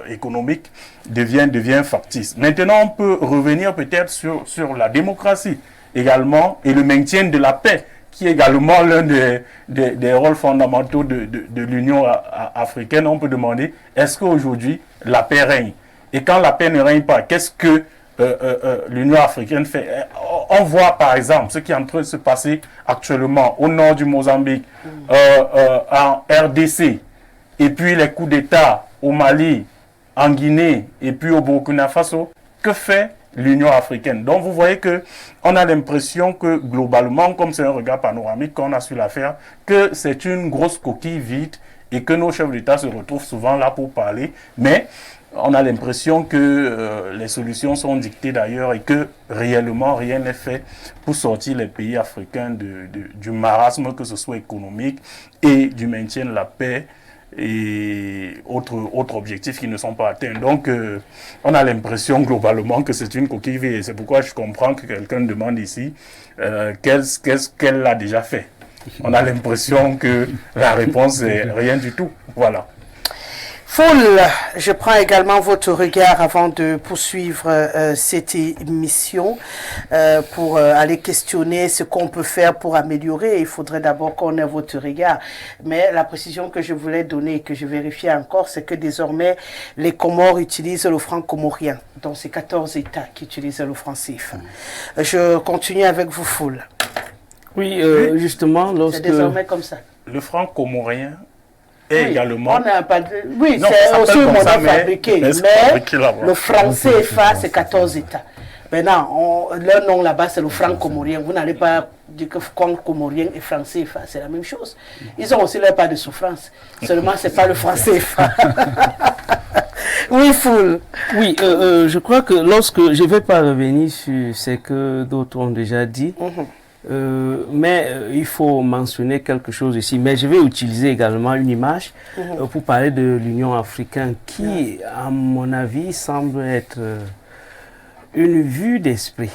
économique devient factice. Maintenant, on peut revenir peut-être sur la démocratie également et le maintien de la paix, qui est également l'un des rôles fondamentaux de l'Union africaine. On peut demander, est-ce qu'aujourd'hui, la paix règne? Et quand la paix ne règne pas, qu'est-ce que l'Union africaine fait? On voit par exemple ce qui est en train de se passer actuellement au nord du Mozambique, en RDC, et puis les coups d'État au Mali, en Guinée, et puis au Burkina Faso. Que fait l'Union africaine? Donc vous voyez que on a l'impression que globalement, comme c'est un regard panoramique qu'on a sur l'affaire, que c'est une grosse coquille vide et que nos chefs d'État se retrouvent souvent là pour parler, mais on a l'impression que les solutions sont dictées d'ailleurs et que réellement rien n'est fait pour sortir les pays africains du marasme, que ce soit économique et du maintien de la paix et autres objectifs qui ne sont pas atteints. Donc, on a l'impression globalement que c'est une coquille vide. Et c'est pourquoi je comprends que quelqu'un demande ici qu'est-ce qu'elle a déjà fait. On a l'impression que la réponse est rien du tout. Voilà. Foule, je prends également votre regard avant de poursuivre cette émission pour aller questionner ce qu'on peut faire pour améliorer. Il faudrait d'abord qu'on ait votre regard. Mais la précision que je voulais donner et que je vérifie encore, c'est que désormais, les Comores utilisent le franc comorien. Donc, c'est 14 États qui utilisent le franc CFA. Je continue avec vous, Foule. Oui, justement, lorsque... C'est désormais comme ça. Le franc comorien et également... On n'a pas de... Oui, c'est aussi une monnaie fabriquée, mais le franc CFA, c'est 14 États. Maintenant, leur nom là-bas, c'est le franc comorien. Vous n'allez pas dire que franc comorien et franc CFA, c'est la même chose. Ils ont aussi leur part de souffrance. Seulement, ce n'est pas le franc CFA. Oui, Foul. Oui, je crois que lorsque... Je ne vais pas revenir sur ce que d'autres ont déjà dit. Mais il faut mentionner quelque chose ici. Mais je vais utiliser également une image pour parler de l'Union africaine qui, à mon avis, semble être une vue d'esprit.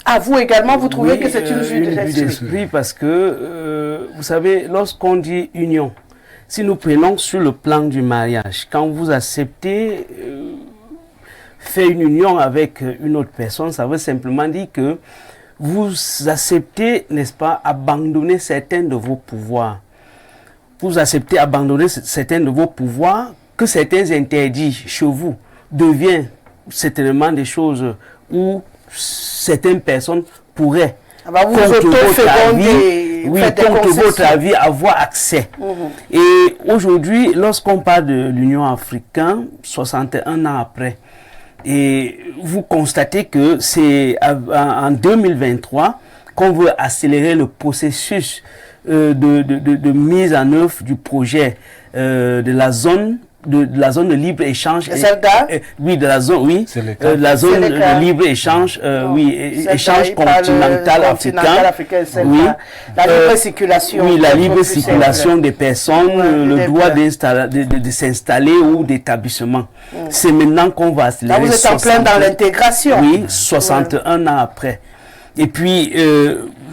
Ah, vous également, vous trouvez que c'est une vue d'esprit? Parce que, vous savez, lorsqu'on dit union, si nous prenons sur le plan du mariage, quand vous acceptez faire une union avec une autre personne, ça veut simplement dire que vous acceptez, n'est-ce pas, abandonner certains de vos pouvoirs. Vous acceptez abandonner certains de vos pouvoirs, que certains interdits chez vous deviennent certainement des choses où certaines personnes pourraient, contre votre avis, avoir accès. Et aujourd'hui, lorsqu'on parle de l'Union africaine, 61 ans après, et vous constatez que c'est en 2023 qu'on veut accélérer le processus de mise en œuvre du projet de la zone de libre-échange. Oui, de la zone, oui. La zone de libre-échange, échange continental africain. Oui. La libre circulation. Oui, la libre circulation des personnes, le droit de s'installer ou d'établissement. C'est maintenant qu'on va accélérer. Là, vous êtes en plein dans l'intégration. Oui, 61 ans après. Et puis,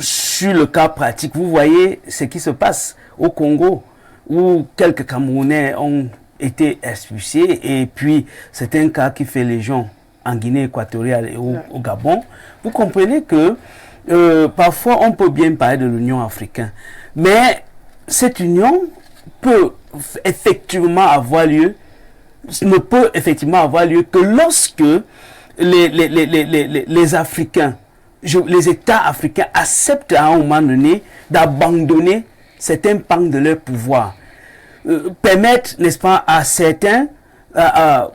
sur le cas pratique, vous voyez ce qui se passe au Congo, où quelques Camerounais ont été expulsés, et puis c'est un cas qui fait légion en Guinée équatoriale et au Gabon. Vous comprenez que parfois on peut bien parler de l'Union africaine, mais cette union peut effectivement avoir lieu, ne peut effectivement avoir lieu que lorsque les Africains, les États africains acceptent à un moment donné d'abandonner certains pans de leur pouvoir. Permettre, n'est-ce pas, à certains, à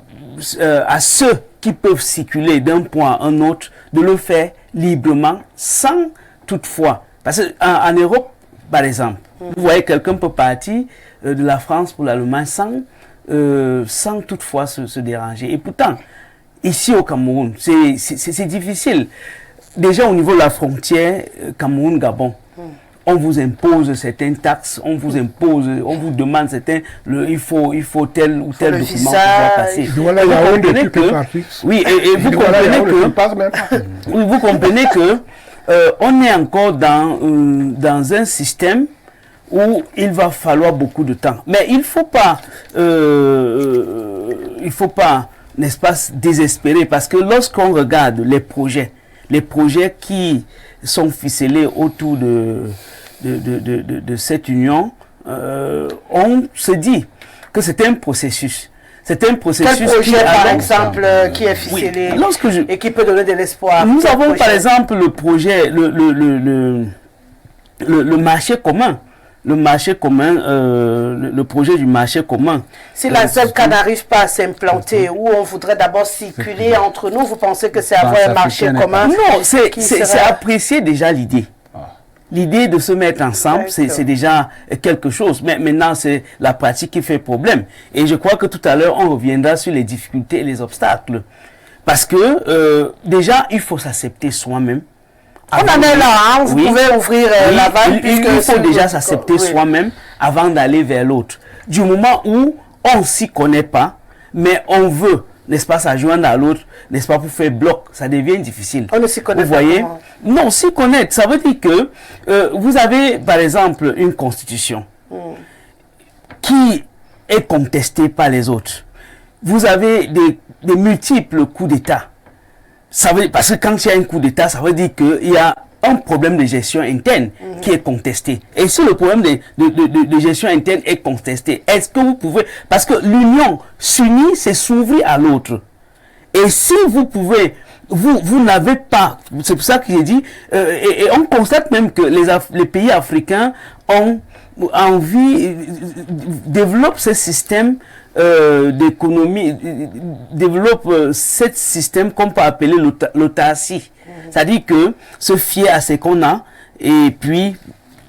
ceux qui peuvent circuler d'un point à un autre, de le faire librement, sans toutefois. Parce qu'en Europe, par exemple, vous voyez, quelqu'un peut partir de la France pour l'Allemagne sans toutefois se déranger. Et pourtant, ici au Cameroun, c'est difficile. Déjà au niveau de la frontière Cameroun-Gabon, on vous impose certaines taxes, on vous demande certains, il faut tel ou tel document pour pouvoir passer. Voilà, il y a un des trucs oui, et vous comprenez vous comprenez que on est encore dans un système où il va falloir beaucoup de temps. Mais il faut pas, n'est-ce pas, désespérer, parce que lorsqu'on regarde les projets qui sont ficelés autour de cette union, on se dit que c'est un processus. C'est un processus. Quel projet, par exemple, qui est ficelé et qui peut donner de l'espoir? Nous avons, par exemple, le projet, le marché commun. Le marché commun, le projet du marché commun. Si la ZLCA n'arrive pas à s'implanter, où on voudrait d'abord circuler entre nous, vous pensez que c'est avoir un marché commun? Non, c'est apprécier déjà l'idée. L'idée de se mettre ensemble, c'est déjà quelque chose. Mais maintenant, c'est la pratique qui fait problème. Et je crois que tout à l'heure, on reviendra sur les difficultés et les obstacles. Parce que, déjà, il faut s'accepter soi-même. On en est là, hein? Vous pouvez ouvrir la vanne. Il faut déjà s'accepter soi-même avant d'aller vers l'autre. Du moment où on ne s'y connaît pas, mais on veut, n'est-ce pas, s'adjoindre à l'autre, n'est-ce pas, pour faire bloc, ça devient difficile. On ne s'y connaît pas. Vous voyez? Non, s'y connaître, ça veut dire que vous avez, par exemple, une constitution qui est contestée par les autres. Vous avez des multiples coups d'État. Parce que quand il y a un coup d'État, ça veut dire qu'il y a un problème de gestion interne qui est contesté. Et si le problème de gestion interne est contesté, est-ce que vous pouvez... Parce que l'union s'unit, c'est s'ouvrir à l'autre. Et si vous pouvez... Vous n'avez pas... C'est pour ça que j'ai dit... et on constate même que les pays africains ont développe ce système d'économie, développe ce système qu'on peut appeler l'autarcie. C'est-à-dire que se fier à ce qu'on a et puis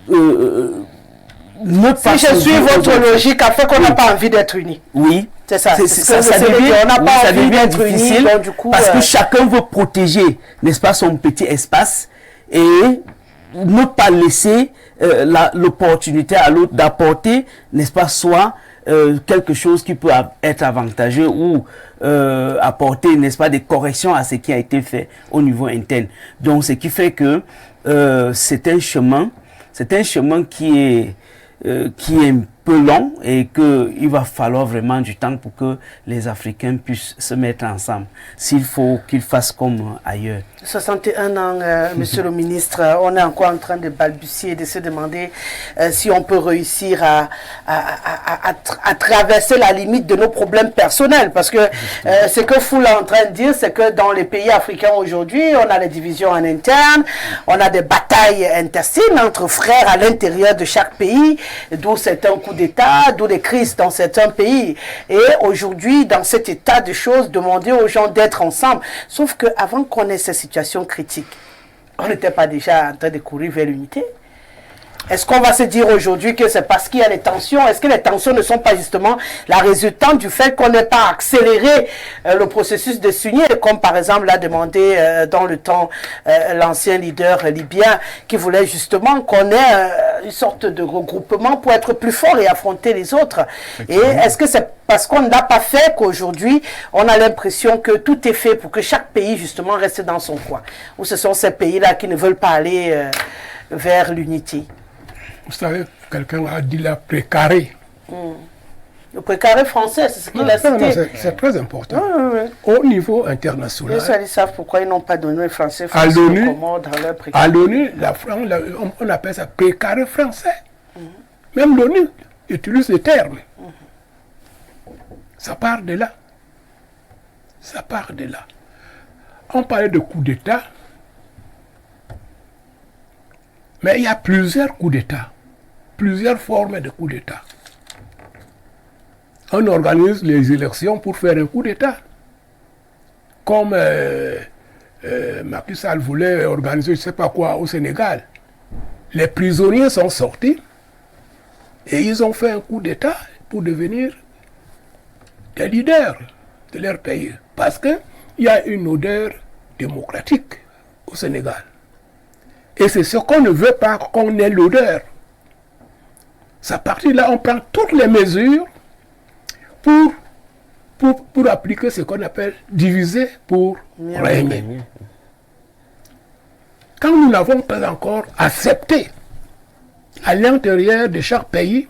si je suis votre logique, afin qu'on n'a pas envie d'être unis. Oui. C'est ça. Ça devient difficile donc, du coup, parce que chacun veut protéger, n'est-ce pas, son petit espace et ne pas laisser l'opportunité à l'autre d'apporter, n'est-ce pas, soit quelque chose qui peut être avantageux ou apporter, n'est-ce pas, des corrections à ce qui a été fait au niveau interne. Donc, ce qui fait que c'est un chemin qui est un peu long et qu'il va falloir vraiment du temps pour que les Africains puissent se mettre ensemble. S'il faut qu'ils fassent comme ailleurs. 61 ans, monsieur le ministre, on est encore en train de balbutier, de se demander si on peut réussir à traverser la limite de nos problèmes personnels. Parce que ce que Foul est en train de dire, c'est que dans les pays africains aujourd'hui, on a des divisions en interne, on a des batailles intestines entre frères à l'intérieur de chaque pays, d'où certains coups d'État, d'où des crises dans certains pays. Et aujourd'hui, dans cet état de choses, demander aux gens d'être ensemble. Sauf qu'avant qu'on ait ces situations critiques, on n'était pas déjà en train de courir vers l'unité? Est-ce qu'on va se dire aujourd'hui que c'est parce qu'il y a des tensions? Est-ce que les tensions ne sont pas justement la résultante du fait qu'on n'ait pas accéléré le processus de s'unir, comme par exemple l'a demandé dans le temps l'ancien leader libyen qui voulait justement qu'on ait une sorte de regroupement pour être plus fort et affronter les autres? Et est-ce que c'est parce qu'on ne l'a pas fait qu'aujourd'hui on a l'impression que tout est fait pour que chaque pays justement reste dans son coin? Ou ce sont ces pays-là qui ne veulent pas aller vers l'unité? Vous savez, quelqu'un a dit la précaré. Le précaré français, c'est ce qu'il a cité. C'est très important. Au niveau international. Ils savent pourquoi ils n'ont pas donné français à l'ONU. À l'ONU, on appelle ça précaré français. Même l'ONU utilise le terme. Ça part de là. Ça part de là. On parlait de coup d'État. Mais il y a plusieurs coups d'État, plusieurs formes de coups d'État. On organise les élections pour faire un coup d'État. Comme Macky Sall voulait organiser je ne sais pas quoi au Sénégal. Les prisonniers sont sortis et ils ont fait un coup d'État pour devenir des leaders de leur pays. Parce qu'il y a une odeur démocratique au Sénégal. Et c'est ce qu'on ne veut pas, qu'on ait l'odeur. C'est à partir de là, on prend toutes les mesures pour appliquer ce qu'on appelle diviser pour régner. Quand nous n'avons pas encore accepté à l'intérieur de chaque pays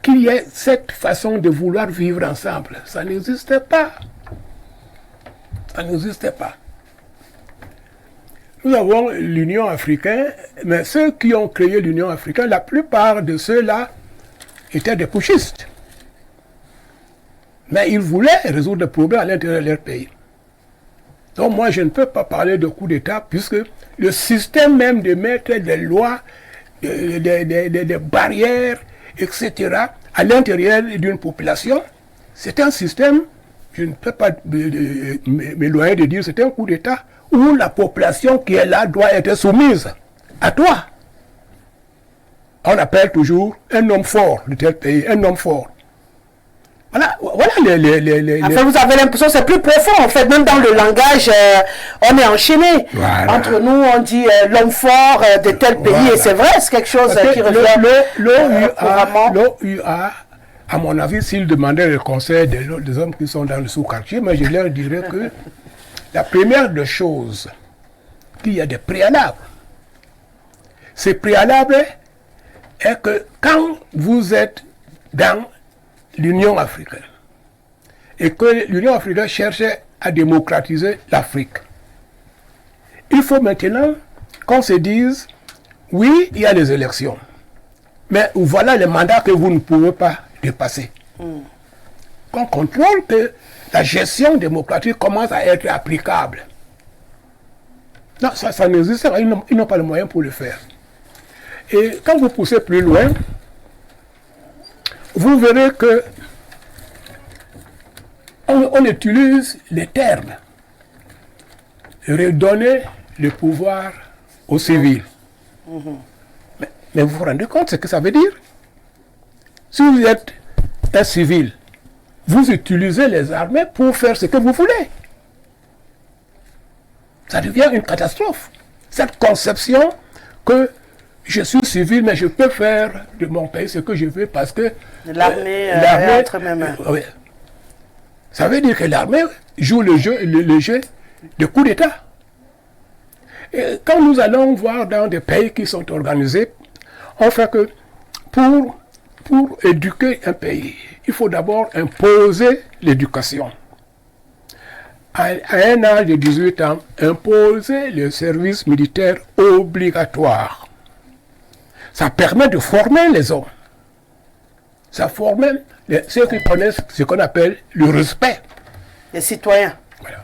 qu'il y ait cette façon de vouloir vivre ensemble, ça n'existait pas. Ça n'existait pas. Nous avons l'Union africaine, mais ceux qui ont créé l'Union africaine, la plupart de ceux-là étaient des putschistes. Mais ils voulaient résoudre des problèmes à l'intérieur de leur pays. Donc moi, je ne peux pas parler de coup d'État, puisque le système même de mettre des lois, des barrières, etc., à l'intérieur d'une population, c'est un système, je ne peux pas m'éloigner de dire, c'est un coup d'État, où la population qui est là doit être soumise à toi. On appelle toujours un homme fort de tel pays, un homme fort. Voilà Enfin, vous avez l'impression que c'est plus profond, en fait, même dans le langage, on est enchaîné. Voilà. Entre nous, on dit l'homme fort de tel pays, voilà. Et c'est vrai, c'est quelque chose qui revient l'OUA, à mon avis, s'il demandait le conseil des hommes qui sont dans le sous-quartier, mais je leur dirais que la première des choses, qu'il y a des préalables. Ces préalables est que quand vous êtes dans l'Union africaine et que l'Union africaine cherchait à démocratiser l'Afrique, il faut maintenant qu'on se dise, oui, il y a les élections, mais voilà les mandats que vous ne pouvez pas dépasser. Qu'on contrôle que la gestion démocratique commence à être applicable. Non, ça n'existe pas, ils n'ont pas le moyen pour le faire. Et quand vous poussez plus loin, vous verrez que on utilise les termes. Redonner le pouvoir aux civils. Mais vous vous rendez compte ce que ça veut dire? Si vous êtes un civil, vous utilisez les armées pour faire ce que vous voulez. Ça devient une catastrophe. Cette conception que je suis civil, mais je peux faire de mon pays ce que je veux parce que l'armée est entre mes mains. Oui. Ça veut dire que l'armée joue le jeu de coup d'État. Et quand nous allons voir dans des pays qui sont organisés, on fait que pour éduquer un pays, il faut d'abord imposer l'éducation. À un âge de 18 ans, imposer le service militaire obligatoire. Ça permet de former les hommes. Ça forme ceux qui connaissent ce qu'on appelle le respect. Les citoyens. Voilà.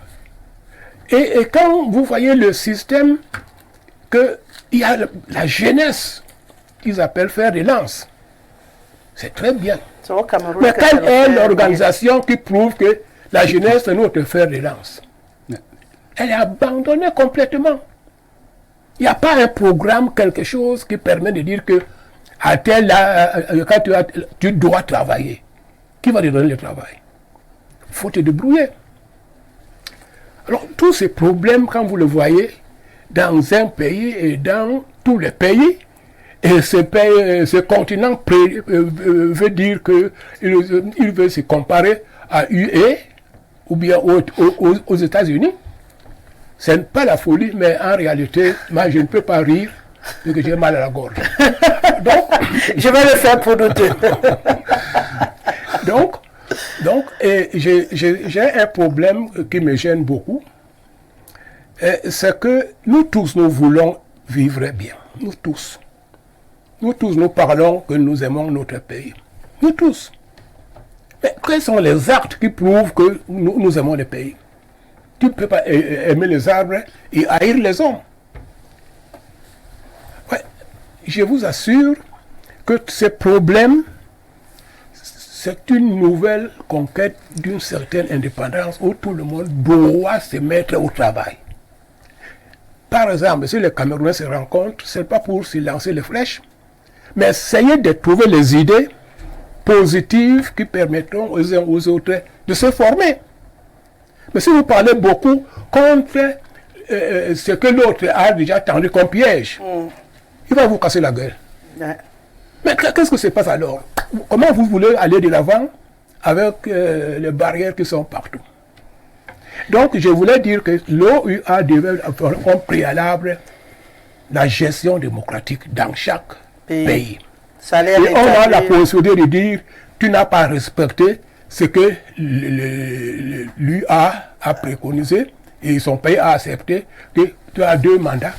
Et quand vous voyez le système, qu'il y a la jeunesse qu'ils appellent faire des lances, c'est très bien. Au Cameroun, mais quelle est l'organisation qui prouve que la jeunesse nous de faire des lances? Elle est abandonnée complètement. Il n'y a pas un programme, quelque chose qui permet de dire que à tel quand tu dois travailler. Qui va te donner le travail? Il faut te débrouiller. Alors, tous ces problèmes, quand vous le voyez, dans un pays et dans tous les pays, et ce continent veut dire qu'il veut se comparer à UE ou bien aux États-Unis. Ce n'est pas la folie, mais en réalité, moi, je ne peux pas rire parce que j'ai mal à la gorge. Donc, je vais le faire pour nous deux. donc j'ai un problème qui me gêne beaucoup. C'est que nous tous, nous voulons vivre bien. Nous tous. Nous tous, nous parlons que nous aimons notre pays. Nous tous. Mais quels sont les actes qui prouvent que nous aimons le pays? Tu ne peux pas aimer les arbres et haïr les hommes. Ouais, je vous assure que ces problèmes, c'est une nouvelle conquête d'une certaine indépendance où tout le monde doit se mettre au travail. Par exemple, si les Camerounais se rencontrent, ce n'est pas pour se lancer les flèches, mais essayer de trouver les idées positives qui permettront aux uns aux autres de se former. Mais si vous parlez beaucoup contre ce que l'autre a déjà tendu comme piège, il va vous casser la gueule. Ouais. Mais qu'est-ce que se passe alors? Comment vous voulez aller de l'avant avec les barrières qui sont partout? Donc, je voulais dire que l'OUA devait avoir comme préalable la gestion démocratique dans chaque pays. Et on a la possibilité de dire, tu n'as pas respecté ce que l'UA a préconisé et son pays a accepté que tu as 2 mandats.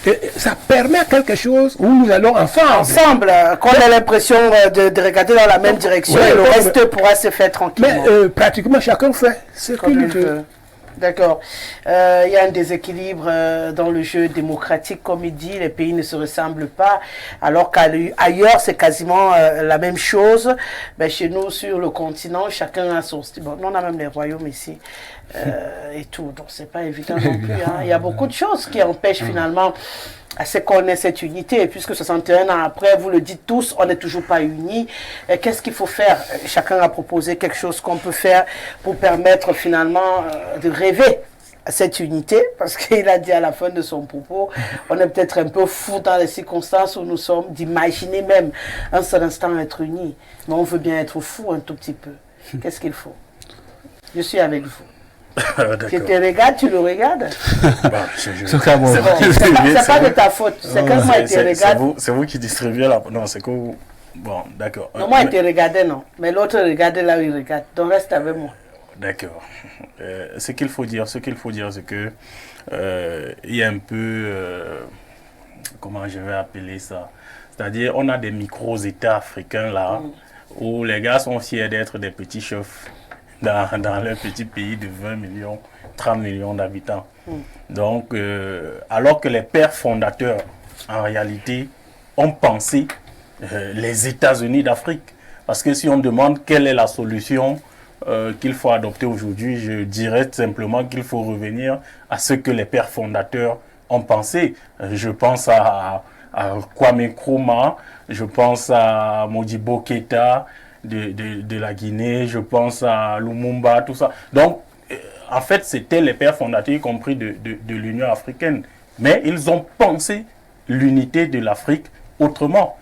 Et ça permet quelque chose où nous allons ensemble. Qu'on ait l'impression de regarder dans la même direction et le reste pourra se faire tranquillement. Mais pratiquement chacun fait ce qu'il veut. D'accord. Il y a un déséquilibre dans le jeu démocratique, comme il dit, les pays ne se ressemblent pas, alors qu'ailleurs c'est quasiment la même chose. Ben, chez nous, sur le continent, chacun a son style. Bon, on a même les royaumes ici et tout, donc c'est pas évident non plus. Hein. Il y a beaucoup de choses qui empêchent finalement à ce qu'on ait cette unité, et puisque 61 ans après, vous le dites tous, on n'est toujours pas unis. Qu'est-ce qu'il faut faire? Chacun a proposé quelque chose qu'on peut faire pour permettre finalement de rêver à cette unité, parce qu'il a dit à la fin de son propos, on est peut-être un peu fou dans les circonstances où nous sommes, d'imaginer même un seul instant être unis, mais on veut bien être fou un tout petit peu. Qu'est-ce qu'il faut? Je suis avec vous. Je te regarde, tu le regardes. C'est pas de ta faute. C'est que moi, il te regarde. C'est vous qui distribuez la... Non, c'est que vous... Bon, d'accord. Non, moi, il te regardait, non. Mais l'autre regardait là où il regarde. Donc, reste avec moi. D'accord. Ce qu'il faut dire, c'est que il y a un peu... comment je vais appeler ça? C'est-à-dire, on a des micro-États africains là, où les gars sont fiers d'être des petits chefs dans leur petit pays de 20 millions, 30 millions d'habitants. Donc, alors que les pères fondateurs, en réalité, ont pensé les États-Unis d'Afrique. Parce que si on demande quelle est la solution qu'il faut adopter aujourd'hui, je dirais simplement qu'il faut revenir à ce que les pères fondateurs ont pensé. Je pense à Kwame Nkrumah, je pense à Modibo Keïta de la Guinée, je pense à Lumumba, tout ça. Donc, en fait, c'était les pères fondateurs, y compris de l'Union africaine. Mais ils ont pensé l'unité de l'Afrique autrement.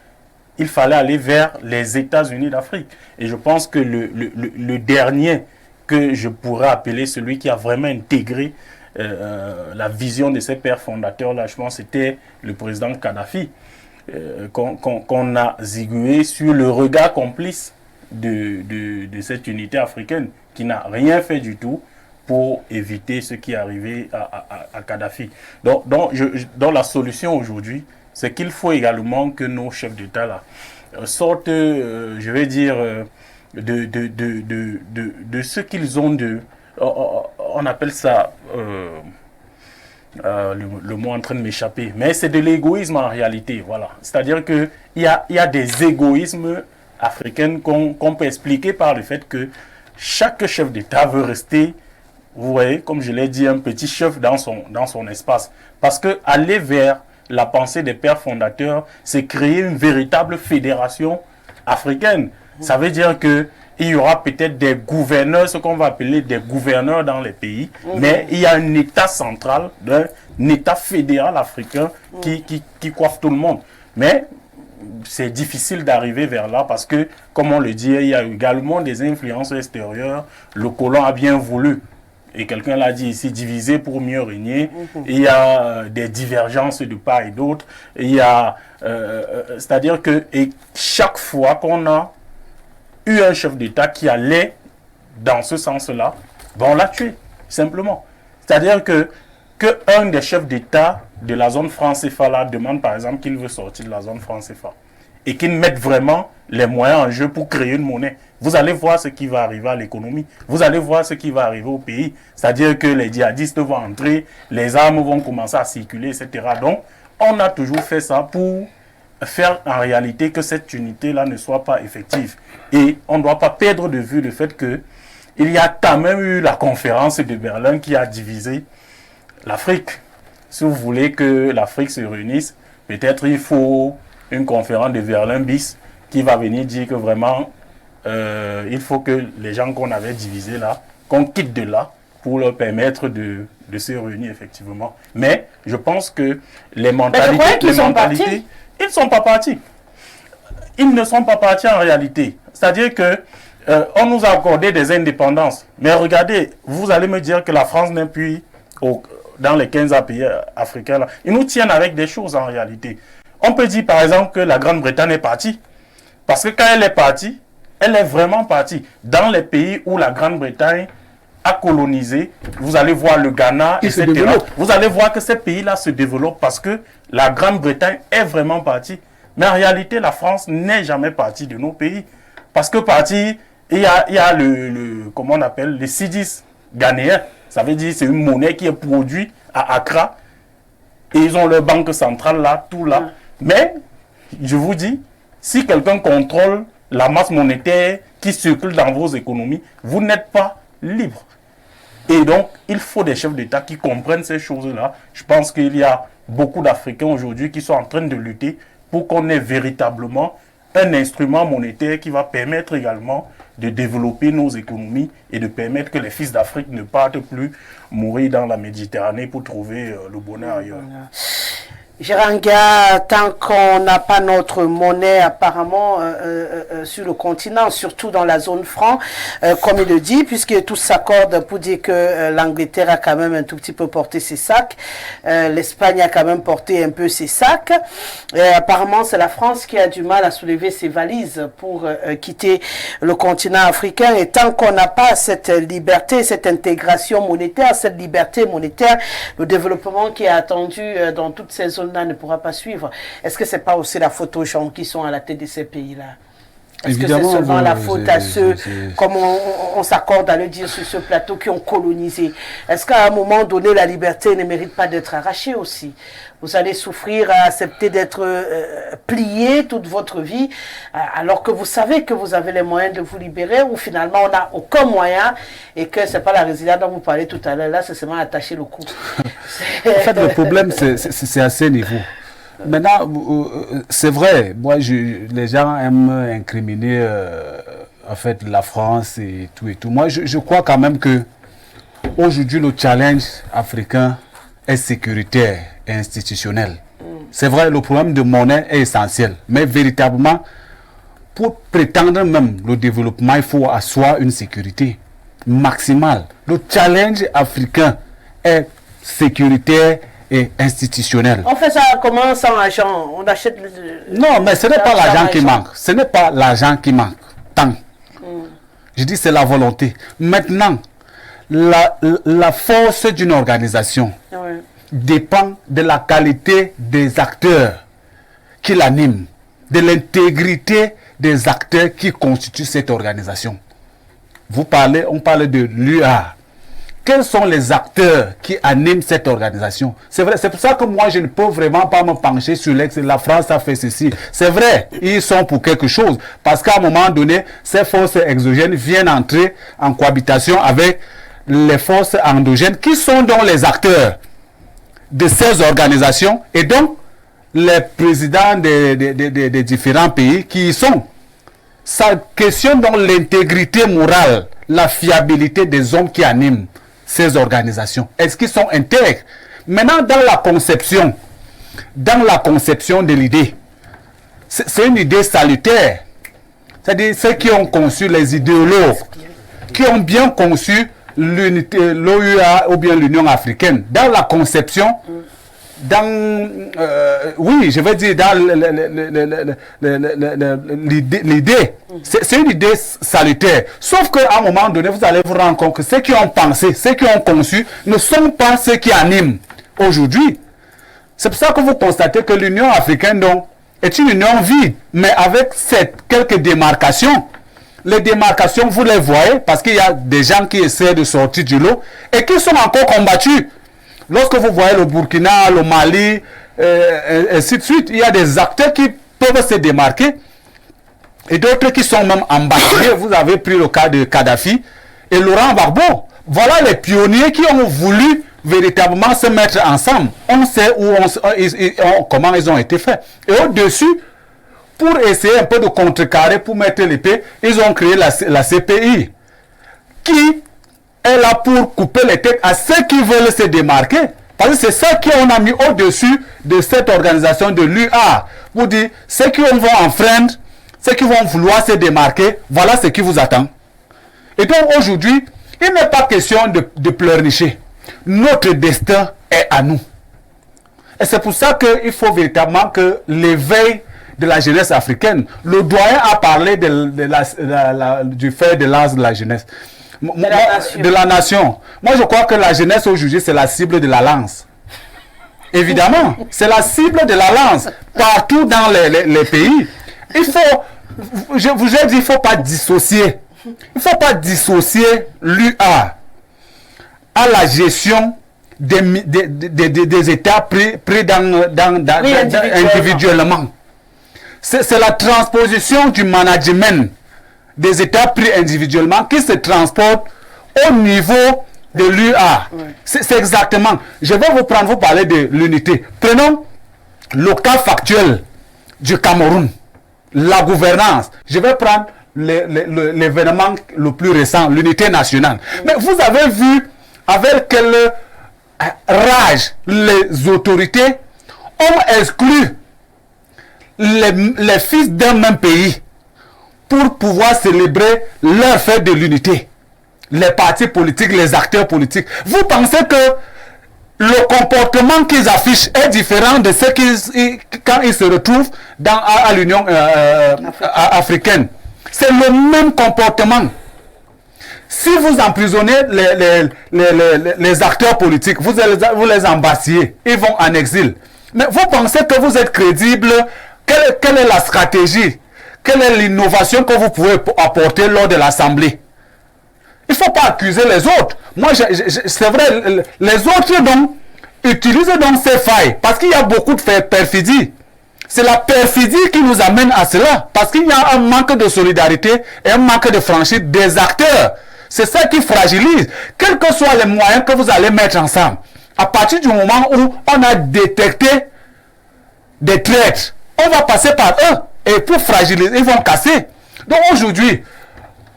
Il fallait aller vers les États-Unis d'Afrique. Et je pense que le dernier que je pourrais appeler celui qui a vraiment intégré la vision de ces pères fondateurs-là, je pense que c'était le président Kadhafi, qu'on a zigoué sur le regard complice de cette unité africaine, qui n'a rien fait du tout pour éviter ce qui est arrivé à Kadhafi. Donc la solution aujourd'hui, c'est qu'il faut également que nos chefs d'État là sortent, je vais dire, de ce qu'ils ont on appelle ça, le mot est en train de m'échapper, mais c'est de l'égoïsme en réalité, voilà. C'est-à-dire qu'il y a des égoïsmes africains qu'on peut expliquer par le fait que chaque chef d'État veut rester, vous voyez, comme je l'ai dit, un petit chef dans son espace. Parce que aller vers la pensée des pères fondateurs, c'est créer une véritable fédération africaine. Ça veut dire qu'il y aura peut-être des gouverneurs, ce qu'on va appeler des gouverneurs dans les pays, mais il y a un État central, un État fédéral africain qui coiffe tout le monde. Mais c'est difficile d'arriver vers là parce que, comme on le dit, il y a également des influences extérieures. Le colon a bien voulu. Et quelqu'un l'a dit ici, diviser pour mieux régner. Il y a des divergences de part et d'autre. Il y a, c'est-à-dire que chaque fois qu'on a eu un chef d'État qui allait dans ce sens-là, ben on l'a tué, simplement. C'est-à-dire que un des chefs d'État de la zone franc CFA là demande par exemple qu'il veut sortir de la zone franc CFA et qu'il mette vraiment les moyens en jeu pour créer une monnaie. Vous allez voir ce qui va arriver à l'économie. Vous allez voir ce qui va arriver au pays. C'est-à-dire que les djihadistes vont entrer, les armes vont commencer à circuler, etc. Donc, on a toujours fait ça pour faire en réalité que cette unité-là ne soit pas effective. Et on ne doit pas perdre de vue le fait qu'il y a quand même eu la conférence de Berlin qui a divisé l'Afrique. Si vous voulez que l'Afrique se réunisse, peut-être il faut une conférence de Berlin bis qui va venir dire que vraiment il faut que les gens qu'on avait divisés là, qu'on quitte de là pour leur permettre de se réunir effectivement. Mais je pense que les mentalités, ils ne sont pas partis. Ils ne sont pas partis en réalité. C'est-à-dire que on nous a accordé des indépendances. Mais regardez, vous allez me dire que la France n'est plus dans les 15 pays africains là. Ils nous tiennent avec des choses en réalité. On peut dire par exemple que la Grande-Bretagne est partie. Parce que quand elle est partie, elle est vraiment partie. Dans les pays où la Grande-Bretagne a colonisé, vous allez voir le Ghana, etc. Vous allez voir que ces pays-là se développent parce que la Grande-Bretagne est vraiment partie. Mais en réalité, la France n'est jamais partie de nos pays. Parce que partie, il y a comment on appelle, les cedis ghanéens. Ça veut dire que c'est une monnaie qui est produite à Accra. Et ils ont leur banque centrale là, tout là. Mais, je vous dis, si quelqu'un contrôle la masse monétaire qui circule dans vos économies, vous n'êtes pas libre. Et donc, il faut des chefs d'État qui comprennent ces choses-là. Je pense qu'il y a beaucoup d'Africains aujourd'hui qui sont en train de lutter pour qu'on ait véritablement un instrument monétaire qui va permettre également de développer nos économies et de permettre que les fils d'Afrique ne partent plus mourir dans la Méditerranée pour trouver le bonheur ailleurs. Géranga, tant qu'on n'a pas notre monnaie apparemment sur le continent, surtout dans la zone franc, comme il le dit, puisque tous s'accordent pour dire que l'Angleterre a quand même un tout petit peu porté ses sacs, l'Espagne a quand même porté un peu ses sacs, apparemment c'est la France qui a du mal à soulever ses valises pour quitter le continent africain, et tant qu'on n'a pas cette liberté, cette intégration monétaire, cette liberté monétaire, le développement qui est attendu dans toutes ces zones ne pourra pas suivre. Est-ce que ce n'est pas aussi la faute aux gens qui sont à la tête de ces pays-là? Est-ce que c'est seulement la faute à ceux, comme on s'accorde à le dire sur ce plateau, qui ont colonisé? Est-ce qu'à un moment donné, la liberté ne mérite pas d'être arrachée aussi? Vous allez souffrir à accepter d'être plié toute votre vie, alors que vous savez que vous avez les moyens de vous libérer, ou finalement on n'a aucun moyen, et que ce n'est pas la résilience dont vous parlez tout à l'heure, là c'est seulement attacher le cou. En fait, le problème, c'est à ce niveau. Maintenant, c'est vrai, moi, les gens aiment incriminer en fait, la France et tout et tout. Moi, je crois quand même que aujourd'hui, le challenge africain est sécuritaire et institutionnel. C'est vrai, le problème de monnaie est essentiel, mais véritablement, pour prétendre même le développement, il faut asseoir une sécurité maximale. Le challenge africain est sécuritaire et institutionnel. On fait ça comment, sans argent? On achète Non, mais ce n'est pas l'argent qui manque. Ce n'est pas l'argent qui manque. Tant. Je dis c'est la volonté. Maintenant, la force d'une organisation dépend de la qualité des acteurs qui l'animent, de l'intégrité des acteurs qui constituent cette organisation. On parle de l'UA. Quels sont les acteurs qui animent cette organisation? C'est vrai, c'est pour ça que moi je ne peux vraiment pas me pencher sur la France a fait ceci. C'est vrai, ils sont pour quelque chose. Parce qu'à un moment donné, ces forces exogènes viennent entrer en cohabitation avec les forces endogènes qui sont donc les acteurs de ces organisations et donc les présidents des différents pays qui y sont. Ça questionne donc l'intégrité morale, la fiabilité des hommes qui animent ces organisations. Est-ce qu'ils sont intègres? Maintenant, dans la conception de l'idée, c'est une idée salutaire. C'est-à-dire ceux qui ont conçu, les idéologues, qui ont bien conçu l'unité, l'OUA ou bien l'Union africaine, dans la conception, oui, je veux dire, dans l'idée, c'est une idée salutaire. Sauf qu'à un moment donné, vous allez vous rendre compte que ceux qui ont pensé, ceux qui ont conçu, ne sont pas ceux qui animent aujourd'hui. C'est pour ça que vous constatez que l'Union africaine donc, est une union vide, mais avec quelques démarcations. Les démarcations, vous les voyez, parce qu'il y a des gens qui essaient de sortir du lot et qui sont encore combattus. Lorsque vous voyez le Burkina, le Mali, ainsi de suite, il y a des acteurs qui peuvent se démarquer et d'autres qui sont même ambassadeurs. Vous avez pris le cas de Kadhafi et Laurent Gbagbo. Voilà les pionniers qui ont voulu véritablement se mettre ensemble. On sait comment ils ont été faits. Et au-dessus, pour essayer un peu de contrecarrer, pour mettre l'épée, ils ont créé la CPI qui est là pour couper les têtes à ceux qui veulent se démarquer. Parce que c'est ça qu'on a mis au-dessus de cette organisation de l'UA. Pour dire, ceux qui vont enfreindre, ceux qui vont vouloir se démarquer, voilà ce qui vous attend. Et donc aujourd'hui, il n'est pas question de pleurnicher. Notre destin est à nous. Et c'est pour ça qu'il faut véritablement que l'éveil de la jeunesse africaine, le doyen a parlé du fait de l'âge de la jeunesse. De la nation. Moi, je crois que la jeunesse aujourd'hui, c'est la cible de la lance. Évidemment, c'est la cible de la lance partout dans les pays. Il faut, je vous ai dit, il ne faut pas dissocier. Il ne faut pas dissocier l'UA à la gestion des États pris individuellement. C'est la transposition du management des États pris individuellement qui se transportent au niveau de l'UA. Oui. C'est exactement. Je vais vous parler de l'unité. Prenons le cas factuel du Cameroun, la gouvernance. Je vais prendre l'événement le plus récent, l'unité nationale. Oui. Mais vous avez vu avec quelle rage les autorités ont exclu les fils d'un même pays pour pouvoir célébrer leur fête de l'unité. Les partis politiques, les acteurs politiques. Vous pensez que le comportement qu'ils affichent est différent de ce quand ils se retrouvent à l'Union africaine. C'est le même comportement. Si vous emprisonnez les acteurs politiques, vous les embassiez, ils vont en exil. Mais vous pensez que vous êtes crédible? Quelle est la stratégie? quelle est l'innovation que vous pouvez apporter lors de l'Assemblée? Il ne faut pas accuser les autres. Moi, c'est vrai, les autres donc, utilisent donc ces failles parce qu'il y a beaucoup de perfidie. C'est la perfidie qui nous amène à cela. Parce qu'il y a un manque de solidarité et un manque de franchise des acteurs. C'est ça qui fragilise. Quels que soient les moyens que vous allez mettre ensemble, à partir du moment où on a détecté des traîtres, on va passer par eux. Et pour fragiliser, ils vont casser. Donc aujourd'hui,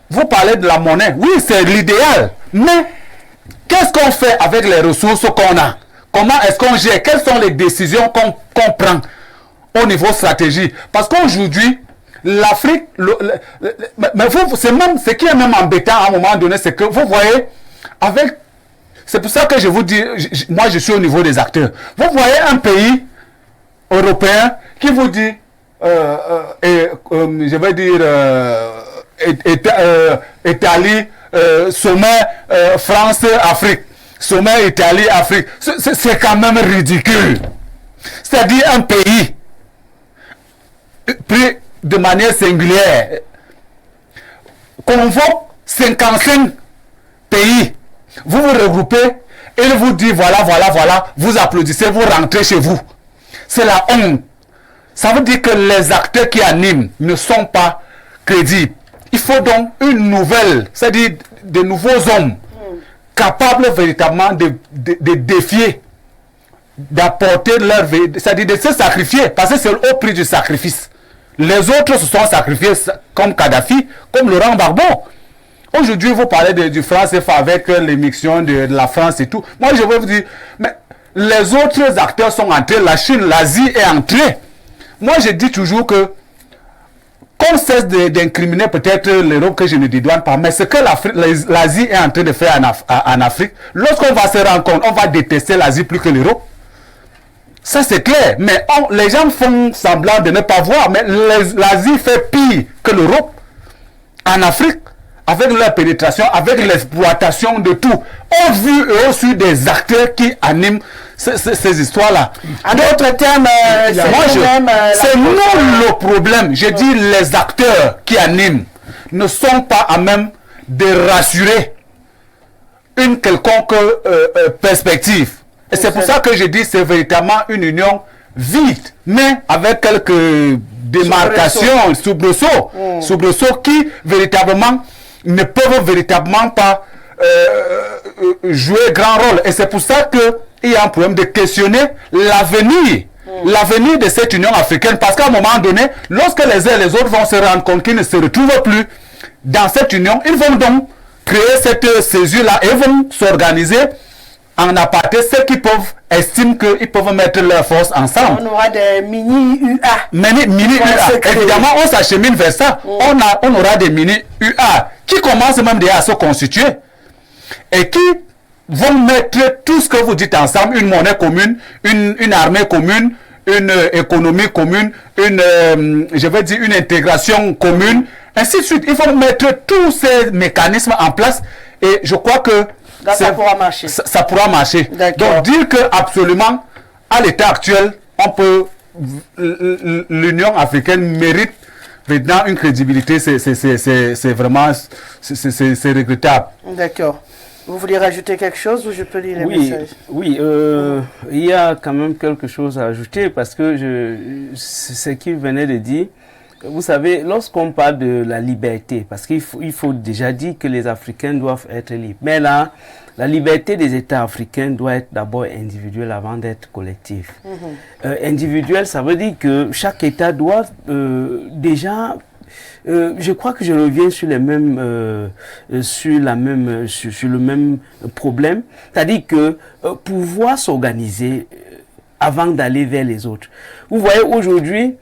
vous parlez de la monnaie. Oui, c'est l'idéal. Mais qu'est-ce qu'on fait avec les ressources qu'on a? Comment est-ce qu'on gère? Quelles sont les décisions qu'on prend au niveau stratégie? Parce qu'aujourd'hui, l'Afrique, mais c'est même ce qui est même embêtant à un moment donné, c'est que vous voyez, c'est pour ça que je vous dis, moi je suis au niveau des acteurs. Vous voyez un pays européen qui vous dit, je vais dire, Italie, sommet France-Afrique, sommet Italie-Afrique. C'est quand même ridicule. C'est-à-dire un pays pris de manière singulière convoque 55 pays. Vous vous regroupez et il vous dit voilà, vous applaudissez, vous rentrez chez vous. C'est la honte. Ça veut dire que les acteurs qui animent ne sont pas crédibles. Il faut donc une nouvelle, c'est-à-dire de nouveaux hommes capables véritablement de défier, d'apporter leur vie, c'est-à-dire de se sacrifier, parce que c'est au prix du sacrifice. Les autres se sont sacrifiés comme Kadhafi, comme Laurent Gbagbo. Aujourd'hui, vous parlez du franc CFA avec l'émission de la France et tout. Moi, je veux vous dire, mais les autres acteurs sont entrés, la Chine, l'Asie est entrée. Moi, je dis toujours que qu'on cesse d'incriminer peut-être l'Europe que je ne dédouane pas, mais ce que l'Asie est en train de faire en Afrique, lorsqu'on va se rendre compte, on va détester l'Asie plus que l'Europe. Ça c'est clair, mais les gens font semblant de ne pas voir, mais l'Asie fait pire que l'Europe en Afrique, avec leur pénétration, avec l'exploitation de tout, au vu et au su des acteurs qui animent ces histoires-là. En d'autres termes, c'est nous le problème. Je dis les acteurs qui animent ne sont pas à même de rassurer une quelconque perspective. Et c'est pour ça que je dis c'est véritablement une union vide, mais avec quelques démarcations, soubresauts qui véritablement ne peuvent véritablement pas jouer grand rôle. Et c'est pour ça qu'il y a un problème de questionner l'avenir de cette Union africaine. Parce qu'à un moment donné, lorsque les uns et les autres vont se rendre compte qu'ils ne se retrouvent plus dans cette union, ils vont donc créer cette césure-là et vont s'organiser en aparté, ceux qui estiment qu'ils peuvent mettre leurs forces ensemble. On aura des mini-UA. Mini-UA. Évidemment, on s'achemine vers ça. On aura des mini-UA qui commencent même déjà à se constituer et qui vont mettre tout ce que vous dites ensemble, une monnaie commune, une armée commune, une économie commune, je vais dire une intégration commune, ainsi de suite. Ils vont mettre tous ces mécanismes en place et je crois que ça pourra marcher. Ça pourra marcher. Donc dire que absolument, à l'état actuel, l'Union africaine mérite maintenant une crédibilité, c'est vraiment, c'est regrettable. D'accord. Vous voulez rajouter quelque chose ou je peux lire les messages? Oui, il y a quand même quelque chose à ajouter parce que ce qu'il venait de dire, vous savez, lorsqu'on parle de la liberté, parce qu'il faut déjà dire que les Africains doivent être libres. Mais là, la liberté des États africains doit être d'abord individuelle avant d'être collective. Individuelle, ça veut dire que chaque État doit déjà... je crois que je reviens sur les mêmes, sur le même problème, c'est-à-dire que pouvoir s'organiser avant d'aller vers les autres. Vous voyez, aujourd'hui,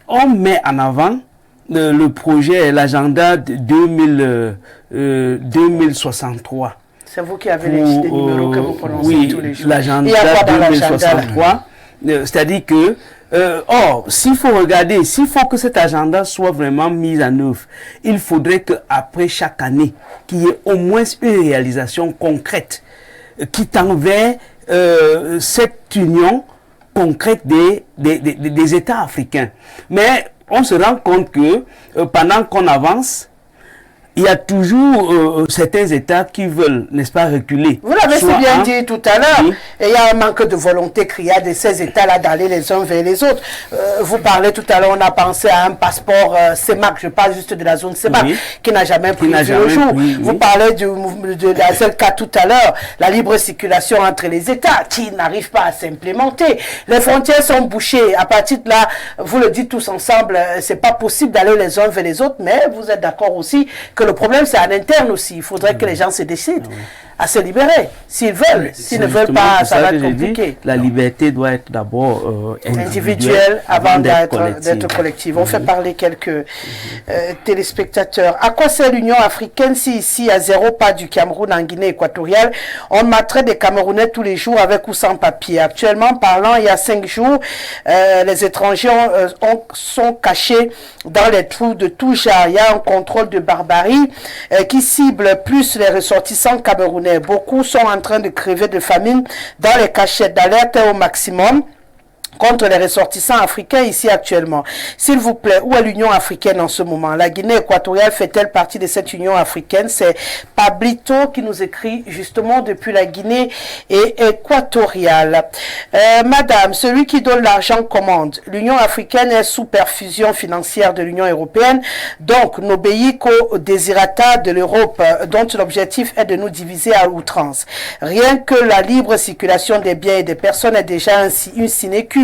on met en avant le projet, l'agenda 2063. C'est vous qui avez les numéros que vous prononcez tous les jours. L'agenda 2063, c'est-à-dire que s'il faut regarder, s'il faut que cet agenda soit vraiment mis en œuvre, il faudrait qu'après chaque année, qu'il y ait au moins une réalisation concrète qui tend vers cette union concrète des États africains. Mais on se rend compte que pendant qu'on avance, il y a toujours certains États qui veulent, n'est-ce pas, reculer. Vous l'avez si bien dit tout à l'heure. Oui. Et il y a un manque de volonté criard de ces États-là d'aller les uns vers les autres. Vous parlez tout à l'heure, on a pensé à un passeport CEMAC, je parle juste de la zone CEMAC, oui, qui n'a jamais pris le jour. Vous parlez de la ZLK tout à l'heure, la libre circulation entre les États, qui n'arrive pas à s'implémenter. Les frontières sont bouchées. À partir de là, vous le dites tous ensemble, c'est pas possible d'aller les uns vers les autres, mais vous êtes d'accord aussi que le problème, c'est en interne aussi. Il faudrait que les gens se décident à se libérer, s'ils veulent. S'ils ne veulent pas, ça va être compliqué. La liberté doit être d'abord individuelle avant d'être collective. On fait parler quelques téléspectateurs. À quoi sert l'Union africaine si ici, à 0 pas du Cameroun en Guinée équatoriale, on maltraite des Camerounais tous les jours avec ou sans papier? Actuellement parlant, il y a 5 jours, les étrangers sont cachés dans les trous de tout genre. Il y a un contrôle de barbarie qui cible plus les ressortissants camerounais. Beaucoup sont en train de crever de famine dans les cachettes. D'alerte au maximum contre les ressortissants africains ici actuellement. S'il vous plaît, où est l'Union africaine en ce moment? La Guinée équatoriale fait-elle partie de cette Union africaine? C'est Pablito qui nous écrit justement depuis la Guinée équatoriale. Madame, celui qui donne l'argent commande. L'Union africaine est sous perfusion financière de l'Union européenne, donc n'obéit qu'aux désirata de l'Europe, dont l'objectif est de nous diviser à outrance. Rien que la libre circulation des biens et des personnes est déjà une sinécure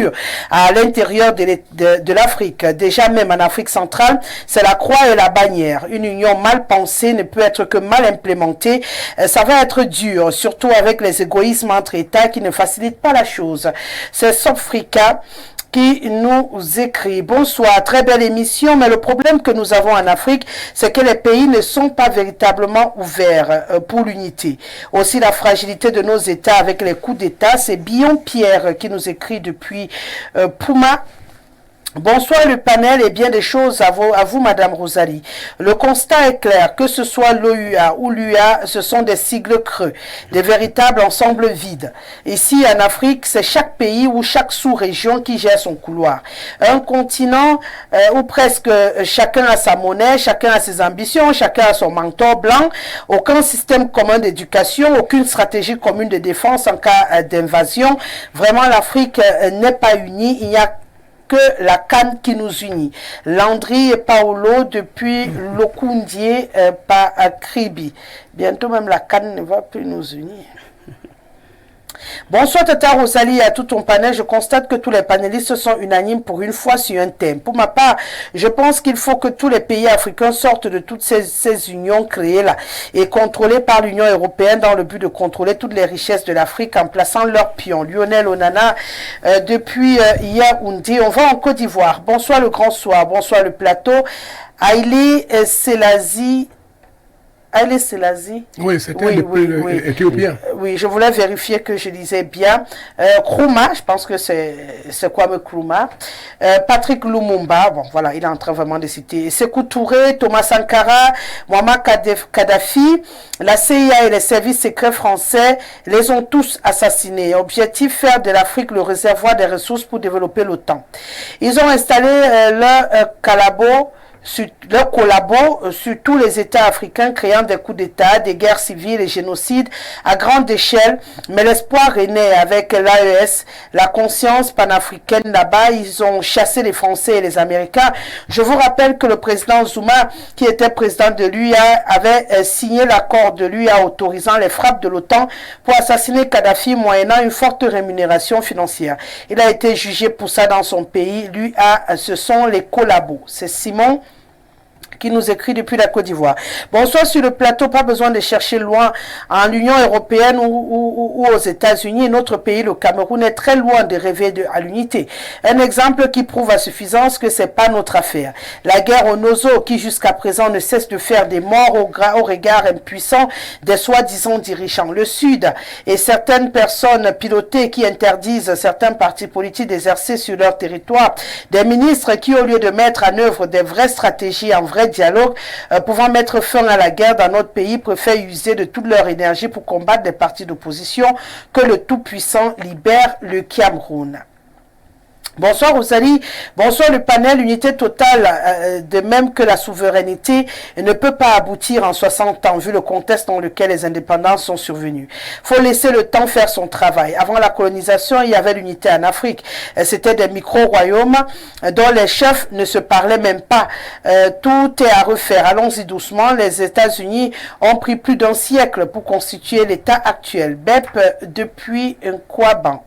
à l'intérieur de l'Afrique. Déjà même en Afrique centrale, c'est la croix et la bannière. Une union mal pensée ne peut être que mal implémentée. Ça va être dur, surtout avec les égoïsmes entre États qui ne facilitent pas la chose. C'est Sofrika qui nous écrit: bonsoir, très belle émission, mais le problème que nous avons en Afrique, c'est que les pays ne sont pas véritablement ouverts pour l'unité. Aussi la fragilité de nos États avec les coups d'État. C'est Billon Pierre qui nous écrit depuis Pouma. Bonsoir le panel et bien des choses à vous Madame Rosalie. Le constat est clair, que ce soit l'OUA ou l'UA, ce sont des sigles creux, des véritables ensembles vides. Ici en Afrique, c'est chaque pays ou chaque sous-région qui gère son couloir. Un continent où presque chacun a sa monnaie, chacun a ses ambitions, chacun a son mentor blanc, aucun système commun d'éducation, aucune stratégie commune de défense en cas d'invasion. Vraiment l'Afrique n'est pas unie, il n'y a que la canne qui nous unit. Landry et Paolo depuis Lokundier par Kribi. Bientôt même la canne ne va plus nous unir. Bonsoir Tata Rosalie et à tout ton panel. Je constate que tous les panélistes sont unanimes pour une fois sur un thème. Pour ma part, je pense qu'il faut que tous les pays africains sortent de toutes ces unions créées là et contrôlées par l'Union européenne dans le but de contrôler toutes les richesses de l'Afrique en plaçant leurs pions. Lionel Onana depuis Yaoundé. On va en Côte d'Ivoire. Bonsoir le grand soir. Bonsoir le plateau. Haïlé Selassie. Haïlé Selassie. Oui, c'était éthiopien. Oui, je voulais vérifier que je disais bien. Kruma, je pense que c'est Kwame Kruma. Patrick Lumumba, bon voilà, il est en train vraiment de citer. Sékou Touré, Thomas Sankara, Muammar Kadhafi, la CIA et les services secrets français les ont tous assassinés. Objectif, faire de l'Afrique le réservoir des ressources pour développer l'OTAN. Ils ont installé leur collabo sur tous les États africains, créant des coups d'État, des guerres civiles et génocides à grande échelle. Mais l'espoir renaît avec l'AES, la conscience panafricaine là-bas. Ils ont chassé les Français et les Américains. Je vous rappelle que le président Zuma, qui était président de l'UA, avait signé l'accord de l'UA autorisant les frappes de l'OTAN pour assassiner Kadhafi moyennant une forte rémunération financière. Il a été jugé pour ça dans son pays. L'UA, ce sont les collabos. C'est Simon qui nous écrit depuis la Côte d'Ivoire. Bonsoir sur le plateau, pas besoin de chercher loin en l'Union européenne ou aux États-Unis. Notre pays, le Cameroun, est très loin de rêver à l'unité. Un exemple qui prouve à suffisance que c'est pas notre affaire. La guerre au Nozo, qui jusqu'à présent ne cesse de faire des morts au regard impuissant des soi-disant dirigeants. Le Sud et certaines personnes pilotées qui interdisent certains partis politiques d'exercer sur leur territoire. Des ministres qui, au lieu de mettre en œuvre des vraies stratégies en vrai dialogue pouvant mettre fin à la guerre dans notre pays, préfèrent user de toute leur énergie pour combattre des partis d'opposition. Que le Tout-Puissant libère le Cameroun. Bonsoir Rosalie, bonsoir le panel. Unité totale, de même que la souveraineté, ne peut pas aboutir en 60 ans vu le contexte dans lequel les indépendances sont survenues. Faut laisser le temps faire son travail. Avant la colonisation, il y avait l'unité en Afrique. C'était des micro-royaumes dont les chefs ne se parlaient même pas. Tout est à refaire. Allons-y doucement. Les États-Unis ont pris plus d'un siècle pour constituer l'État actuel. BEP depuis Nkwaban.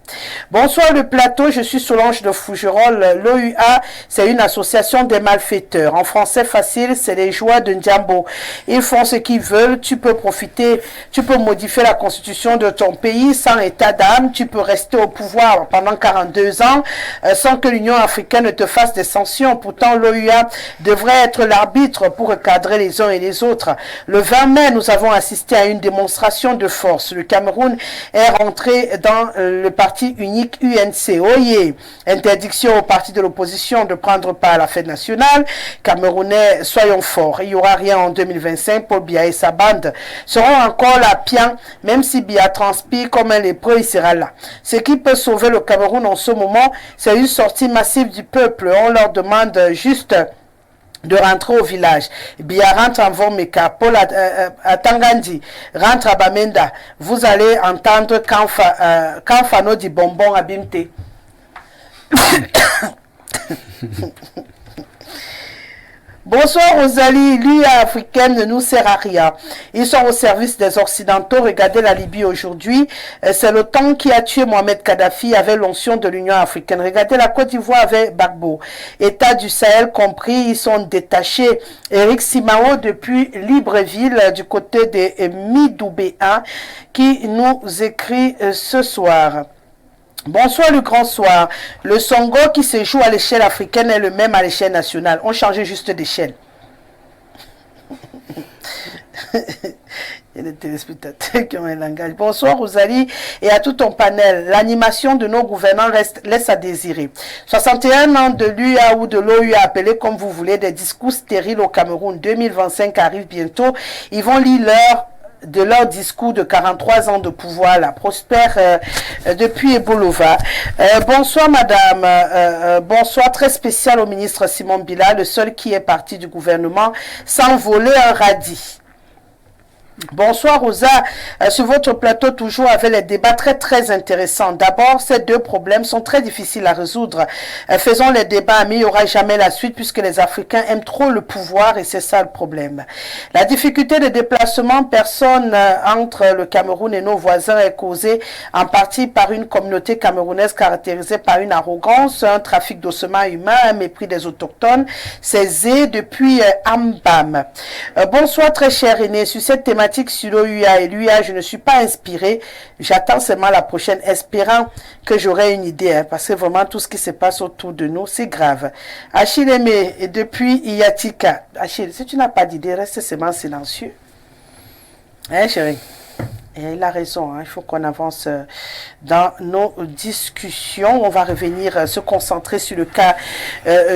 Bonsoir le plateau, je suis Solange de Fougerolles. L'OUA, c'est une association des malfaiteurs. En français facile, c'est les joies de Ndjambo. Ils font ce qu'ils veulent. Tu peux profiter, tu peux modifier la constitution de ton pays sans état d'âme. Tu peux rester au pouvoir pendant 42 ans sans que l'Union africaine ne te fasse des sanctions. Pourtant, l'OUA devrait être l'arbitre pour recadrer les uns et les autres. Le 20 mai, nous avons assisté à une démonstration de force. Le Cameroun est rentré dans le parti unique UNC. Oyez, interdiction au parti de l'opposition de prendre part à la fête nationale. Camerounais, soyons forts. Il n'y aura rien en 2025. Paul Biya et sa bande seront encore là, pian. Même si Biya transpire comme un lépreux, il sera là. Ce qui peut sauver le Cameroun en ce moment, c'est une sortie massive du peuple. On leur demande juste de rentrer au village. Biya rentre en Vomeka, Paul à Tangandi, rentre à Bamenda. Vous allez entendre Kanfano dit bonbon à Bimte. Bonsoir Rosalie, l'UA africaine ne nous sert à rien. Ils sont au service des Occidentaux. Regardez la Libye aujourd'hui. C'est l'OTAN qui a tué Mohamed Kadhafi avec l'onction de l'Union africaine. Regardez la Côte d'Ivoire avec Gbagbo. État du Sahel compris, ils sont détachés. Eric Simao depuis Libreville du côté de Midoubéa qui nous écrit ce soir. Bonsoir le grand soir. Le Songo qui se joue à l'échelle africaine est le même à l'échelle nationale. On changeait juste d'échelle. Il y a des téléspectateurs qui ont un langage. Bonsoir Rosalie et à tout ton panel. L'animation de nos gouvernants laisse à désirer. 61 ans de l'UA ou de l'OUA, appelé comme vous voulez, des discours stériles au Cameroun. 2025 arrive bientôt. Ils vont lire leur discours de 43 ans de pouvoir, la prospère depuis Ebolova. Bonsoir madame, bonsoir très spécial au ministre Simon Bila, le seul qui est parti du gouvernement sans voler un radis. Bonsoir Rosa, sur votre plateau toujours avec les débats très intéressants. D'abord, ces deux problèmes sont très difficiles à résoudre. Faisons les débats, mais il n'y aura jamais la suite puisque les Africains aiment trop le pouvoir et c'est ça le problème. La difficulté de déplacement personne entre le Cameroun et nos voisins est causée en partie par une communauté camerounaise caractérisée par une arrogance, un trafic d'ossements humains, un mépris des autochtones, c'est depuis Ambam. Bonsoir très cher René, sur cette thématique sur l'OUA et l'UA, je ne suis pas inspiré. J'attends seulement la prochaine, espérant que j'aurai une idée, hein, parce que vraiment tout ce qui se passe autour de nous, c'est grave. Achille Aimé, et depuis Iyatika. Achille, si tu n'as pas d'idée, reste seulement silencieux. Hein, chérie? Et il a raison, hein, il faut qu'on avance dans nos discussions. On va revenir se concentrer sur le cas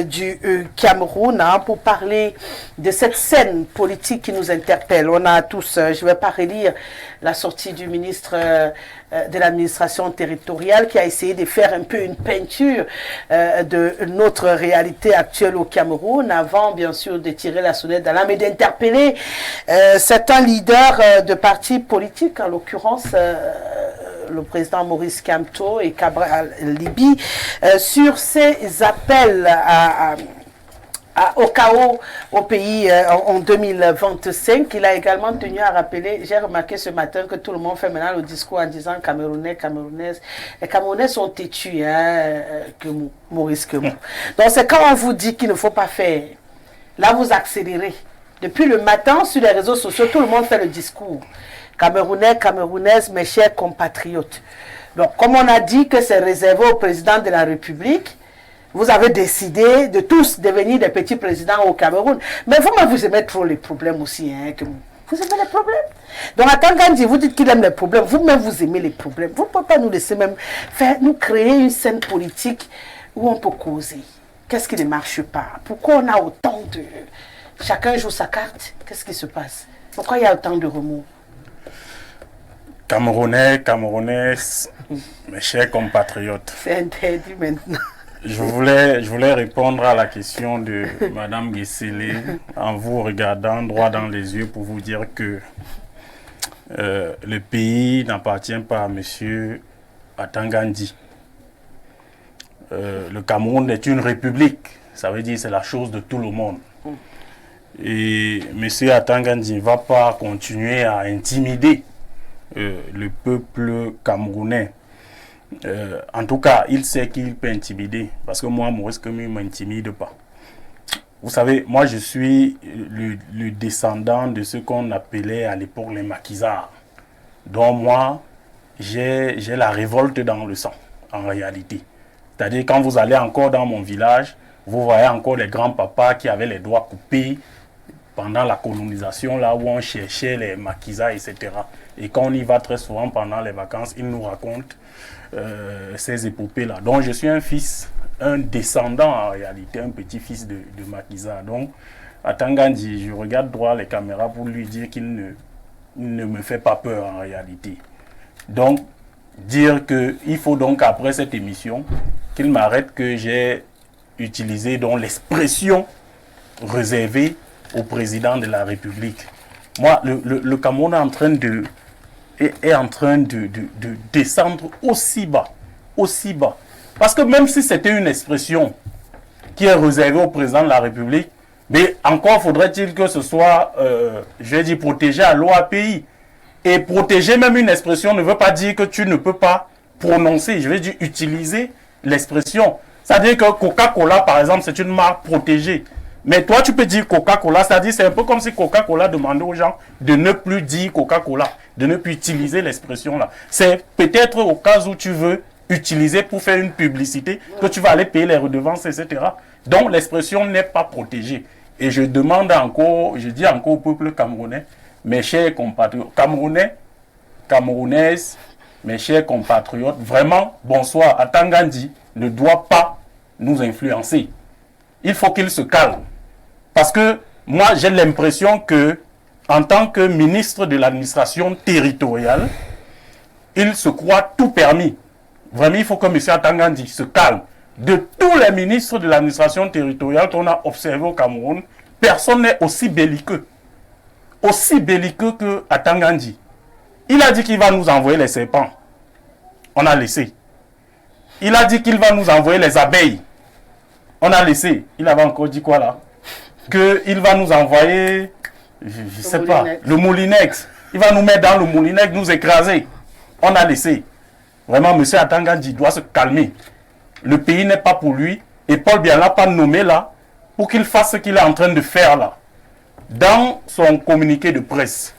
du Cameroun hein, pour parler de cette scène politique qui nous interpelle. On a tous, je ne vais pas relire la sortie du ministre de l'administration territoriale qui a essayé de faire un peu une peinture de notre réalité actuelle au Cameroun avant bien sûr de tirer la sonnette d'alarme et d'interpeller certains leaders de partis politiques, en l'occurrence le président Maurice Kamto et Cabral Libi, sur ces appels au chaos au pays en 2025. Il a également tenu à rappeler, j'ai remarqué ce matin que tout le monde fait maintenant le discours en disant Camerounais, Camerounaises. Les Camerounais sont têtus, hein, que Maurice Kemou. Donc c'est quand on vous dit qu'il ne faut pas faire. Là vous accélérez. Depuis le matin sur les réseaux sociaux, tout le monde fait le discours. Camerounais, Camerounaises, mes chers compatriotes. Donc comme on a dit que c'est réservé au président de la République, vous avez décidé de tous devenir des petits présidents au Cameroun. Mais vous-même, vous aimez trop les problèmes aussi. Hein, que vous aimez les problèmes. Donc, à Tangandi, vous dites qu'il aime les problèmes. Vous-même, vous aimez les problèmes. Vous ne pouvez pas nous laisser même faire, nous créer une scène politique où on peut causer. Qu'est-ce qui ne marche pas? Pourquoi on a autant de... Chacun joue sa carte. Qu'est-ce qui se passe? Pourquoi il y a autant de remous? Camerounais, Camerounaises, mes chers compatriotes. C'est interdit maintenant. Je voulais répondre à la question de Madame Guesselé en vous regardant droit dans les yeux pour vous dire que le pays n'appartient pas à Monsieur Atangandi. Le Cameroun est une république, ça veut dire que c'est la chose de tout le monde. Et Monsieur Atangandi ne va pas continuer à intimider le peuple camerounais. En tout cas, il sait qu'il peut intimider, parce que moi, Maurice Kemu ne m'intimide pas. Vous savez, moi je suis le descendant de ce qu'on appelait à l'époque les maquisards. Donc moi, j'ai la révolte dans le sang, en réalité. C'est-à-dire quand vous allez encore dans mon village, vous voyez encore les grands-papas qui avaient les doigts coupés pendant la colonisation, là où on cherchait les maquisards, etc. Et quand on y va très souvent pendant les vacances, ils nous racontent ces épopées-là. Donc je suis un fils, un descendant en réalité, un petit-fils de maquisard. Donc à Tangandi, je regarde droit les caméras pour lui dire qu'il ne me fait pas peur en réalité. Donc dire qu'il faut donc après cette émission qu'il m'arrête que j'ai utilisé donc l'expression réservée au président de la République. Moi, le Cameroun est en train de descendre aussi bas. Parce que même si c'était une expression qui est réservée au président de la République, mais encore faudrait-il que ce soit, je vais dire, protégé à l'OAPI. Et protéger même une expression ne veut pas dire que tu ne peux pas prononcer, je vais dire utiliser l'expression. C'est-à-dire que Coca-Cola, par exemple, c'est une marque protégée. Mais toi, tu peux dire Coca-Cola, c'est-à-dire c'est un peu comme si Coca-Cola demandait aux gens de ne plus dire Coca-Cola, de ne plus utiliser l'expression là. C'est peut-être au cas où tu veux utiliser pour faire une publicité, que tu vas aller payer les redevances, etc. Donc l'expression n'est pas protégée. Et je demande encore, je dis encore au peuple camerounais, mes chers compatriotes, Camerounais, Camerounaises, mes chers compatriotes, vraiment, bonsoir, Atangandi ne doit pas nous influencer. Il faut qu'il se calme. Parce que moi, j'ai l'impression que, en tant que ministre de l'administration territoriale, il se croit tout permis. Vraiment, il faut que M. Atangandi se calme. De tous les ministres de l'administration territoriale qu'on a observés au Cameroun, personne n'est aussi belliqueux. Aussi belliqueux que Atangandi. Il a dit qu'il va nous envoyer les serpents. On a laissé. Il a dit qu'il va nous envoyer les abeilles. On a laissé. Il avait encore dit quoi là? Qu'il va nous envoyer, je ne sais pas, le moulinex. Il va nous mettre dans le moulinex, nous écraser. On a laissé. Vraiment, M. Atangandi doit se calmer. Le pays n'est pas pour lui. Et Paul Biya l'a pas nommé là pour qu'il fasse ce qu'il est en train de faire là. Dans son communiqué de presse,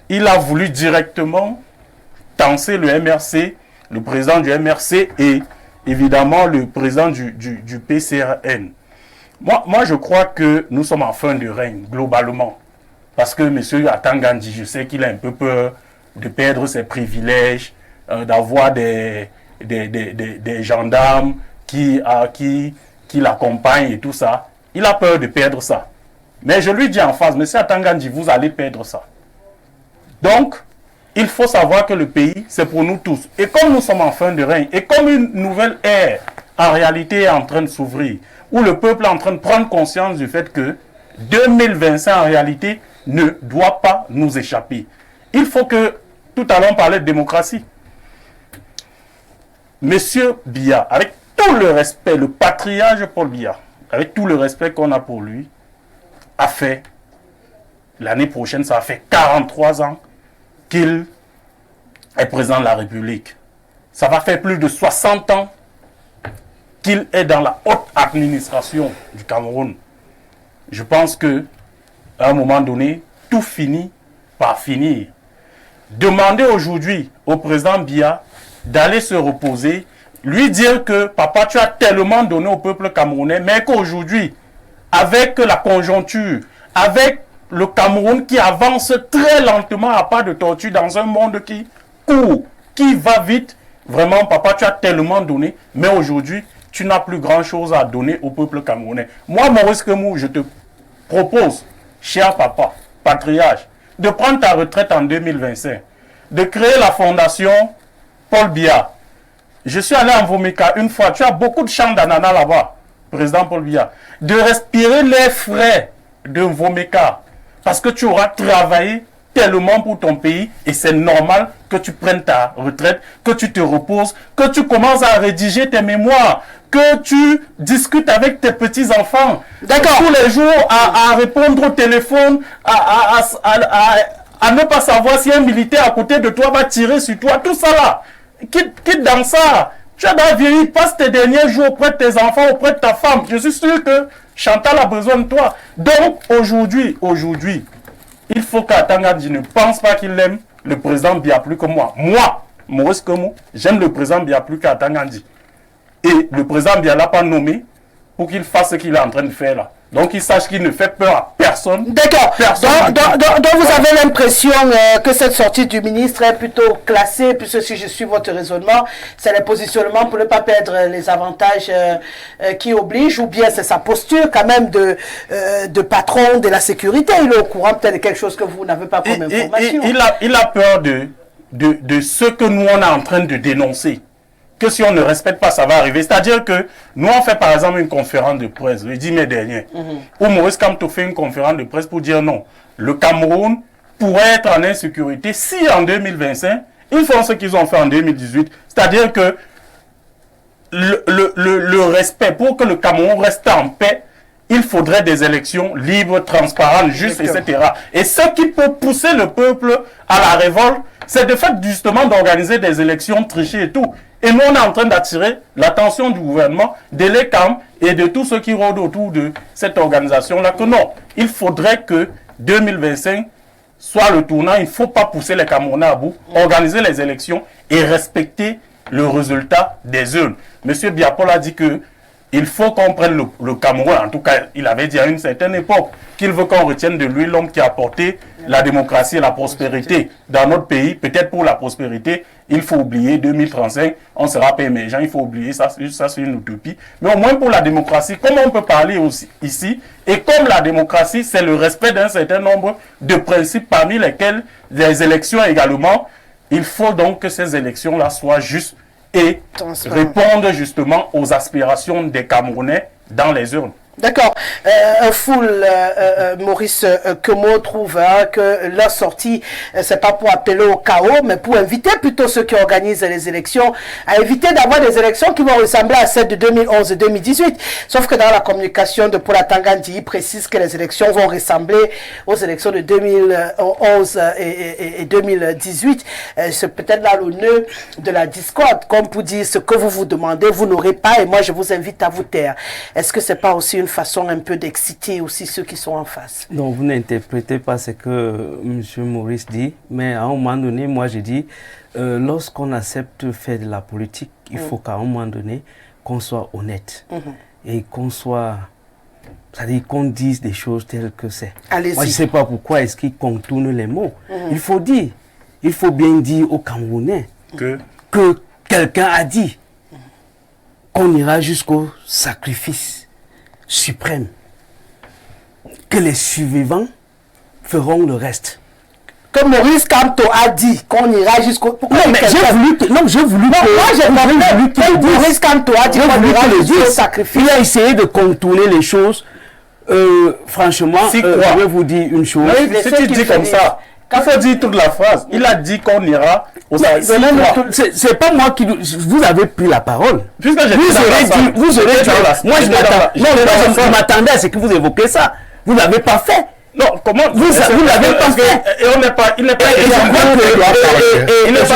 il a voulu directement tancer le MRC, le président du MRC et évidemment le président du PCRN. Moi, je crois que nous sommes en fin de règne, globalement. Parce que M. Atangandi, je sais qu'il a un peu peur de perdre ses privilèges, d'avoir des gendarmes qui l'accompagnent et tout ça. Il a peur de perdre ça. Mais je lui dis en face, M. Atangandi, vous allez perdre ça. Donc, il faut savoir que le pays, c'est pour nous tous. Et comme nous sommes en fin de règne, et comme une nouvelle ère, en réalité, est en train de s'ouvrir, où le peuple est en train de prendre conscience du fait que 2025, en réalité, ne doit pas nous échapper. Il faut que, tout à l'heure, on parlait de démocratie. Monsieur Biya, avec tout le respect, le patriarche Paul Biya, avec tout le respect qu'on a pour lui, a fait, l'année prochaine, ça a fait 43 ans qu'il est président de la République. Ça va faire plus de 60 ans qu'il est dans la haute administration du Cameroun. Je pense que à un moment donné, tout finit par finir. Demandez aujourd'hui au président Biya d'aller se reposer, lui dire que papa, tu as tellement donné au peuple camerounais, mais qu'aujourd'hui, avec la conjoncture, avec le Cameroun qui avance très lentement à pas de tortue dans un monde qui court, qui va vite, vraiment, papa, tu as tellement donné, mais aujourd'hui, tu n'as plus grand-chose à donner au peuple camerounais. Moi, Maurice Kemu, je te propose, cher papa, patriarche, de prendre ta retraite en 2025, de créer la fondation Paul Biya, je suis allé en Vomeka une fois, tu as beaucoup de champs d'ananas là-bas, président Paul Biya, de respirer les frais de Vomeka, parce que tu auras travaillé tellement pour ton pays et c'est normal que tu prennes ta retraite, que tu te reposes, que tu commences à rédiger tes mémoires, que tu discutes avec tes petits-enfants. D'accord. Tous les jours à répondre au téléphone, à ne pas savoir si un militaire à côté de toi va tirer sur toi. Tout ça là, quitte dans ça. Tu as vieilli, passe tes derniers jours auprès de tes enfants, auprès de ta femme. Je suis sûr que Chantal a besoin de toi. Donc aujourd'hui, il faut qu'Atangandji ne pense pas qu'il aime le président Biya plus que moi. Moi, Maurice Kemo, j'aime le président Biya plus qu'Atangandji. Et le président Biya l'a pas nommé pour qu'il fasse ce qu'il est en train de faire là. Donc il sache qu'il ne fait peur à personne. D'accord. Donc vous avez l'impression que cette sortie du ministre est plutôt classée, puisque si je suis votre raisonnement, c'est le positionnement pour ne pas perdre les avantages qui obligent, ou bien c'est sa posture quand même de patron de la sécurité. Il est au courant peut-être de quelque chose que vous n'avez pas comme information. Il a peur de ce que nous on est en train de dénoncer. Que si on ne respecte pas, ça va arriver. C'est-à-dire que nous, on fait par exemple une conférence de presse le 10 mai dernier, où Maurice Kamto fait une conférence de presse pour dire non, le Cameroun pourrait être en insécurité si en 2025, ils font ce qu'ils ont fait en 2018. C'est-à-dire que le respect, pour que le Cameroun reste en paix, il faudrait des élections libres, transparentes, justes, etc. Et ce qui peut pousser le peuple à la révolte, c'est de fait justement d'organiser des élections trichées et tout. Et nous, on est en train d'attirer l'attention du gouvernement, de l'ECAM et de tous ceux qui rôdent autour de cette organisation-là, que non, il faudrait que 2025 soit le tournant. Il ne faut pas pousser les Camerounais à bout, organiser les élections et respecter le résultat des urnes. Monsieur Biapol a dit que il faut qu'on prenne le Cameroun, en tout cas, il avait dit à une certaine époque qu'il veut qu'on retienne de lui l'homme qui a apporté la démocratie et la prospérité dans notre pays. Peut-être pour la prospérité, il faut oublier 2035, on sera pas émergent, il faut oublier ça c'est une utopie. Mais au moins pour la démocratie, comment on peut parler aussi ici, et comme la démocratie, c'est le respect d'un certain nombre de principes, parmi lesquels les élections également, il faut donc que ces élections-là soient justes et répondre justement aux aspirations des Camerounais dans les urnes. D'accord. Maurice Kemo trouve que leur sortie, c'est pas pour appeler au chaos, mais pour inviter plutôt ceux qui organisent les élections à éviter d'avoir des élections qui vont ressembler à celles de 2011 et 2018. Sauf que dans la communication de Paul Atangandji, il précise que les élections vont ressembler aux élections de 2011 et 2018. C'est peut-être là le nœud de la discorde, comme pour dire ce que vous vous demandez, vous n'aurez pas, et moi je vous invite à vous taire. Est-ce que c'est pas aussi une façon un peu d'exciter aussi ceux qui sont en face? Donc vous n'interprétez pas ce que M. Maurice dit, mais à un moment donné, moi je dis, lorsqu'on accepte de faire de la politique, il faut qu'à un moment donné, qu'on soit honnête et qu'on soit, c'est-à-dire qu'on dise des choses telles que c'est. Moi je ne sais pas pourquoi est-ce qu'il contourne les mots. Il faut dire, il faut bien dire aux Camerounais que quelqu'un a dit qu'on ira jusqu'au sacrifice suprême, que les survivants feront le reste. Que Maurice Kamto a dit qu'on ira jusqu'au... Non, mais j'ai voulu que Maurice Kamto a dit qu'on ira jusqu'au sacrifice. Il a essayé de contourner les choses. Franchement, je vais vous dire une chose. Si tu dis comme ça, il faut dire toute la phrase. Il a dit qu'on ira au sacrifice. C'est pas moi qui... Vous avez pris la parole. Puisque j'ai vous aurez dit... Moi, je m'attendais à ce que vous évoquiez ça. Vous ne l'avez pas fait. Non, comment vous l'avez pas fait. Et on n'est pas... Il n'est pas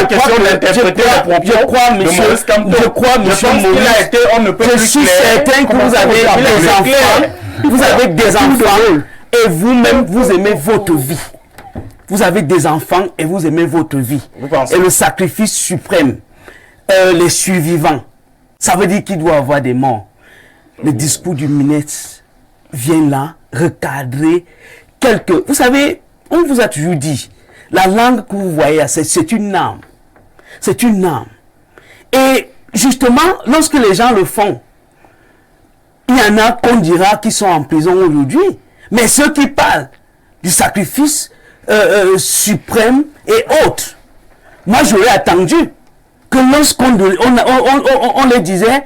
question d'interpréter les propos. Je crois, monsieur Maurice, je suis certain que vous avez des enfants. Vous avez des enfants et vous-même, vous aimez votre vie. Vous avez des enfants et vous aimez votre vie. Et le sacrifice suprême, les survivants, ça veut dire qu'il doit y avoir des morts. Le discours du ministre vient là recadrer quelques... Vous savez, on vous a toujours dit, la langue que vous voyez, c'est une arme. C'est une arme. Et justement, lorsque les gens le font, il y en a qu'on dira qu'ils sont en prison aujourd'hui. Mais ceux qui parlent du sacrifice suprême et autres, moi j'aurais attendu que lorsqu'on on les disait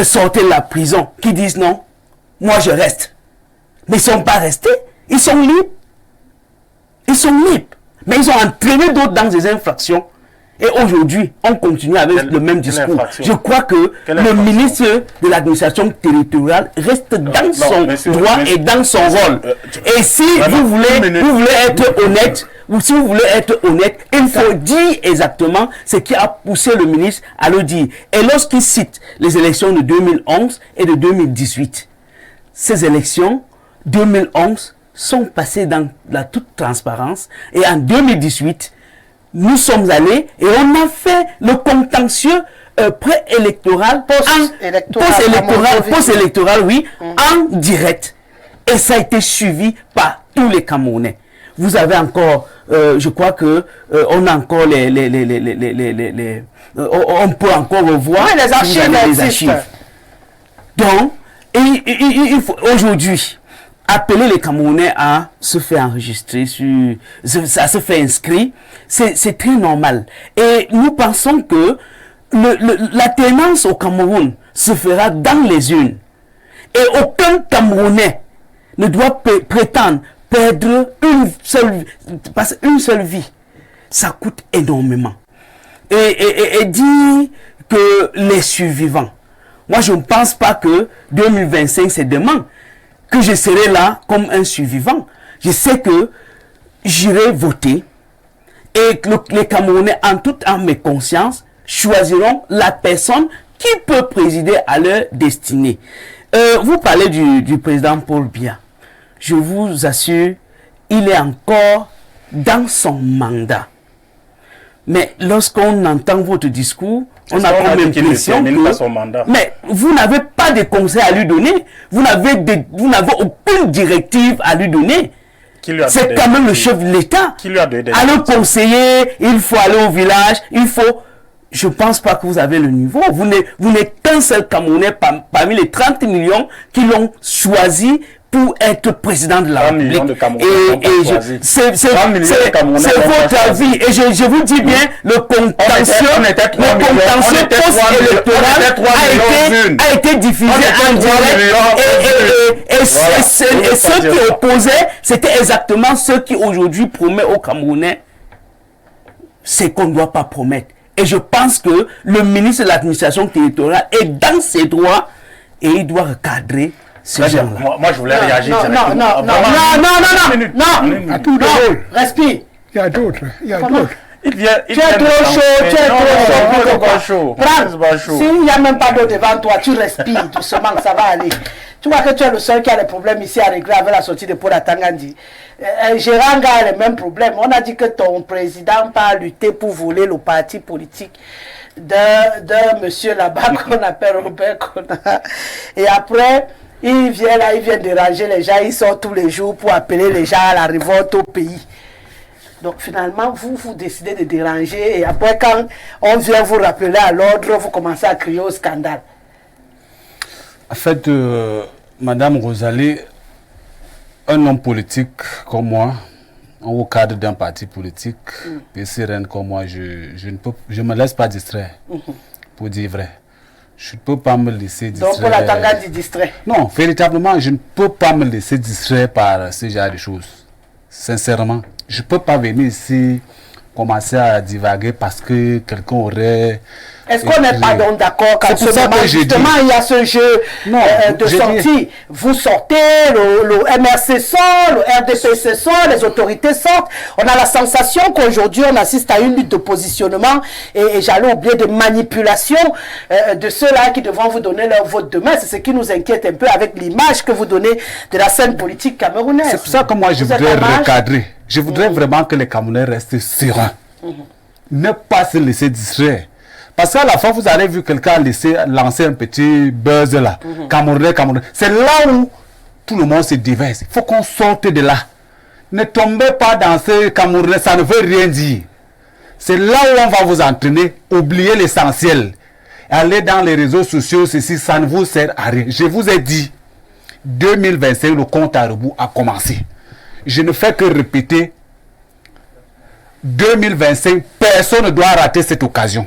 sortez de la prison, qui disent non, moi je reste. Mais ils ne sont pas restés, ils sont libres. Ils sont libres. Mais ils ont entraîné d'autres dans des infractions. Et aujourd'hui, on continue avec le même discours. Je crois que le ministre de l'administration territoriale reste dans son droit et dans son rôle. Et si vous voulez être honnête, il faut dire exactement ce qui a poussé le ministre à le dire. Et lorsqu'il cite les élections de 2011 et de 2018, ces élections 2011 sont passées dans la toute transparence. Et en 2018, nous sommes allés et on a fait le contentieux pré-électoral, post-électoral, oui, en direct. Et ça a été suivi par tous les Camerounais. Vous avez encore, je crois que on a encore on peut encore revoir les archives. Donc, il faut aujourd'hui appeler les Camerounais à se faire enregistrer, à se faire inscrire, c'est très normal. Et nous pensons que la tenance au Cameroun se fera dans les urnes. Et aucun Camerounais ne doit prétendre perdre une seule vie. Ça coûte énormément. Et dire que les survivants, moi je ne pense pas que 2025 c'est demain que je serai là comme un survivant. Je sais que j'irai voter et que les Camerounais, en toute âme et conscience, choisiront la personne qui peut présider à leur destinée. Vous parlez du président Paul Biya. Je vous assure, il est encore dans son mandat. Mais lorsqu'on entend votre discours, on a quand même l'impression que... Mais vous n'avez pas de conseils à lui donner. Vous n'avez aucune directive à lui donner. C'est quand même le chef de l'État. À le conseiller, il faut aller au village, il faut... Je ne pense pas que vous avez le niveau. Vous n'êtes qu'un seul Camerounais parmi les 30 millions qui l'ont choisi pour être président de la République. C'est votre avis. Et je vous dis bien, le contentieux post-électoral a été diffusé en direct. Et ceux qui opposaient, c'était exactement ceux qui aujourd'hui promettent aux Camerounais ce qu'on ne doit pas promettre. Et je pense que le ministre de l'administration territoriale est dans ses droits et il doit recadrer ces gens-là. Moi, je voulais réagir. Non. À tout respire. Il y a d'autres. Tu es trop chaud. S'il n'y a même pas d'eau devant toi, tu respires doucement, ça va aller. Tu vois que tu es le seul qui a des problèmes ici à régler avec la sortie de Paul Atangandi. Géranga a les mêmes problèmes. On a dit que ton président pas lutter pour voler le parti politique d'un monsieur là-bas qu'on appelle Robert Kona. Et après, il vient déranger les gens, il sort tous les jours pour appeler les gens à la révolte au pays. Donc finalement, vous décidez de déranger et après quand on vient vous rappeler à l'ordre, vous commencez à crier au scandale. En fait, Madame Rosalie, un homme politique comme moi, au cadre d'un parti politique, et sereine comme moi, je me laisse pas distraire, pour dire vrai. Je ne peux pas me laisser distraire. Donc pour la tanga du distrait. Non, véritablement, je ne peux pas me laisser distraire par ce genre de choses. Sincèrement, je ne peux pas venir ici commencer à divaguer parce que quelqu'un aurait... Est-ce qu'on n'est pas donc d'accord quand justement il y a ce jeu de sortie? Vous sortez, le MRC sort, le RDPC sort, les autorités sortent. On a la sensation qu'aujourd'hui on assiste à une lutte de positionnement et j'allais oublier de manipulation de ceux-là qui devront vous donner leur vote demain. C'est ce qui nous inquiète un peu avec l'image que vous donnez de la scène politique camerounaise. C'est pour ça que moi je voudrais recadrer. Je voudrais vraiment que les Camerounais restent sereins. Ne pas se laisser distraire. Parce qu'à la fois, vous avez vu quelqu'un lancer un petit buzz là. Camerounais. C'est là où tout le monde se déverse. Il faut qu'on sorte de là. Ne tombez pas dans ce Camerounais, ça ne veut rien dire. C'est là où on va vous entraîner. Oubliez l'essentiel. Allez dans les réseaux sociaux, ceci, ça ne vous sert à rien. Je vous ai dit, 2025, le compte à rebours a commencé. Je ne fais que répéter, 2025, personne ne doit rater cette occasion.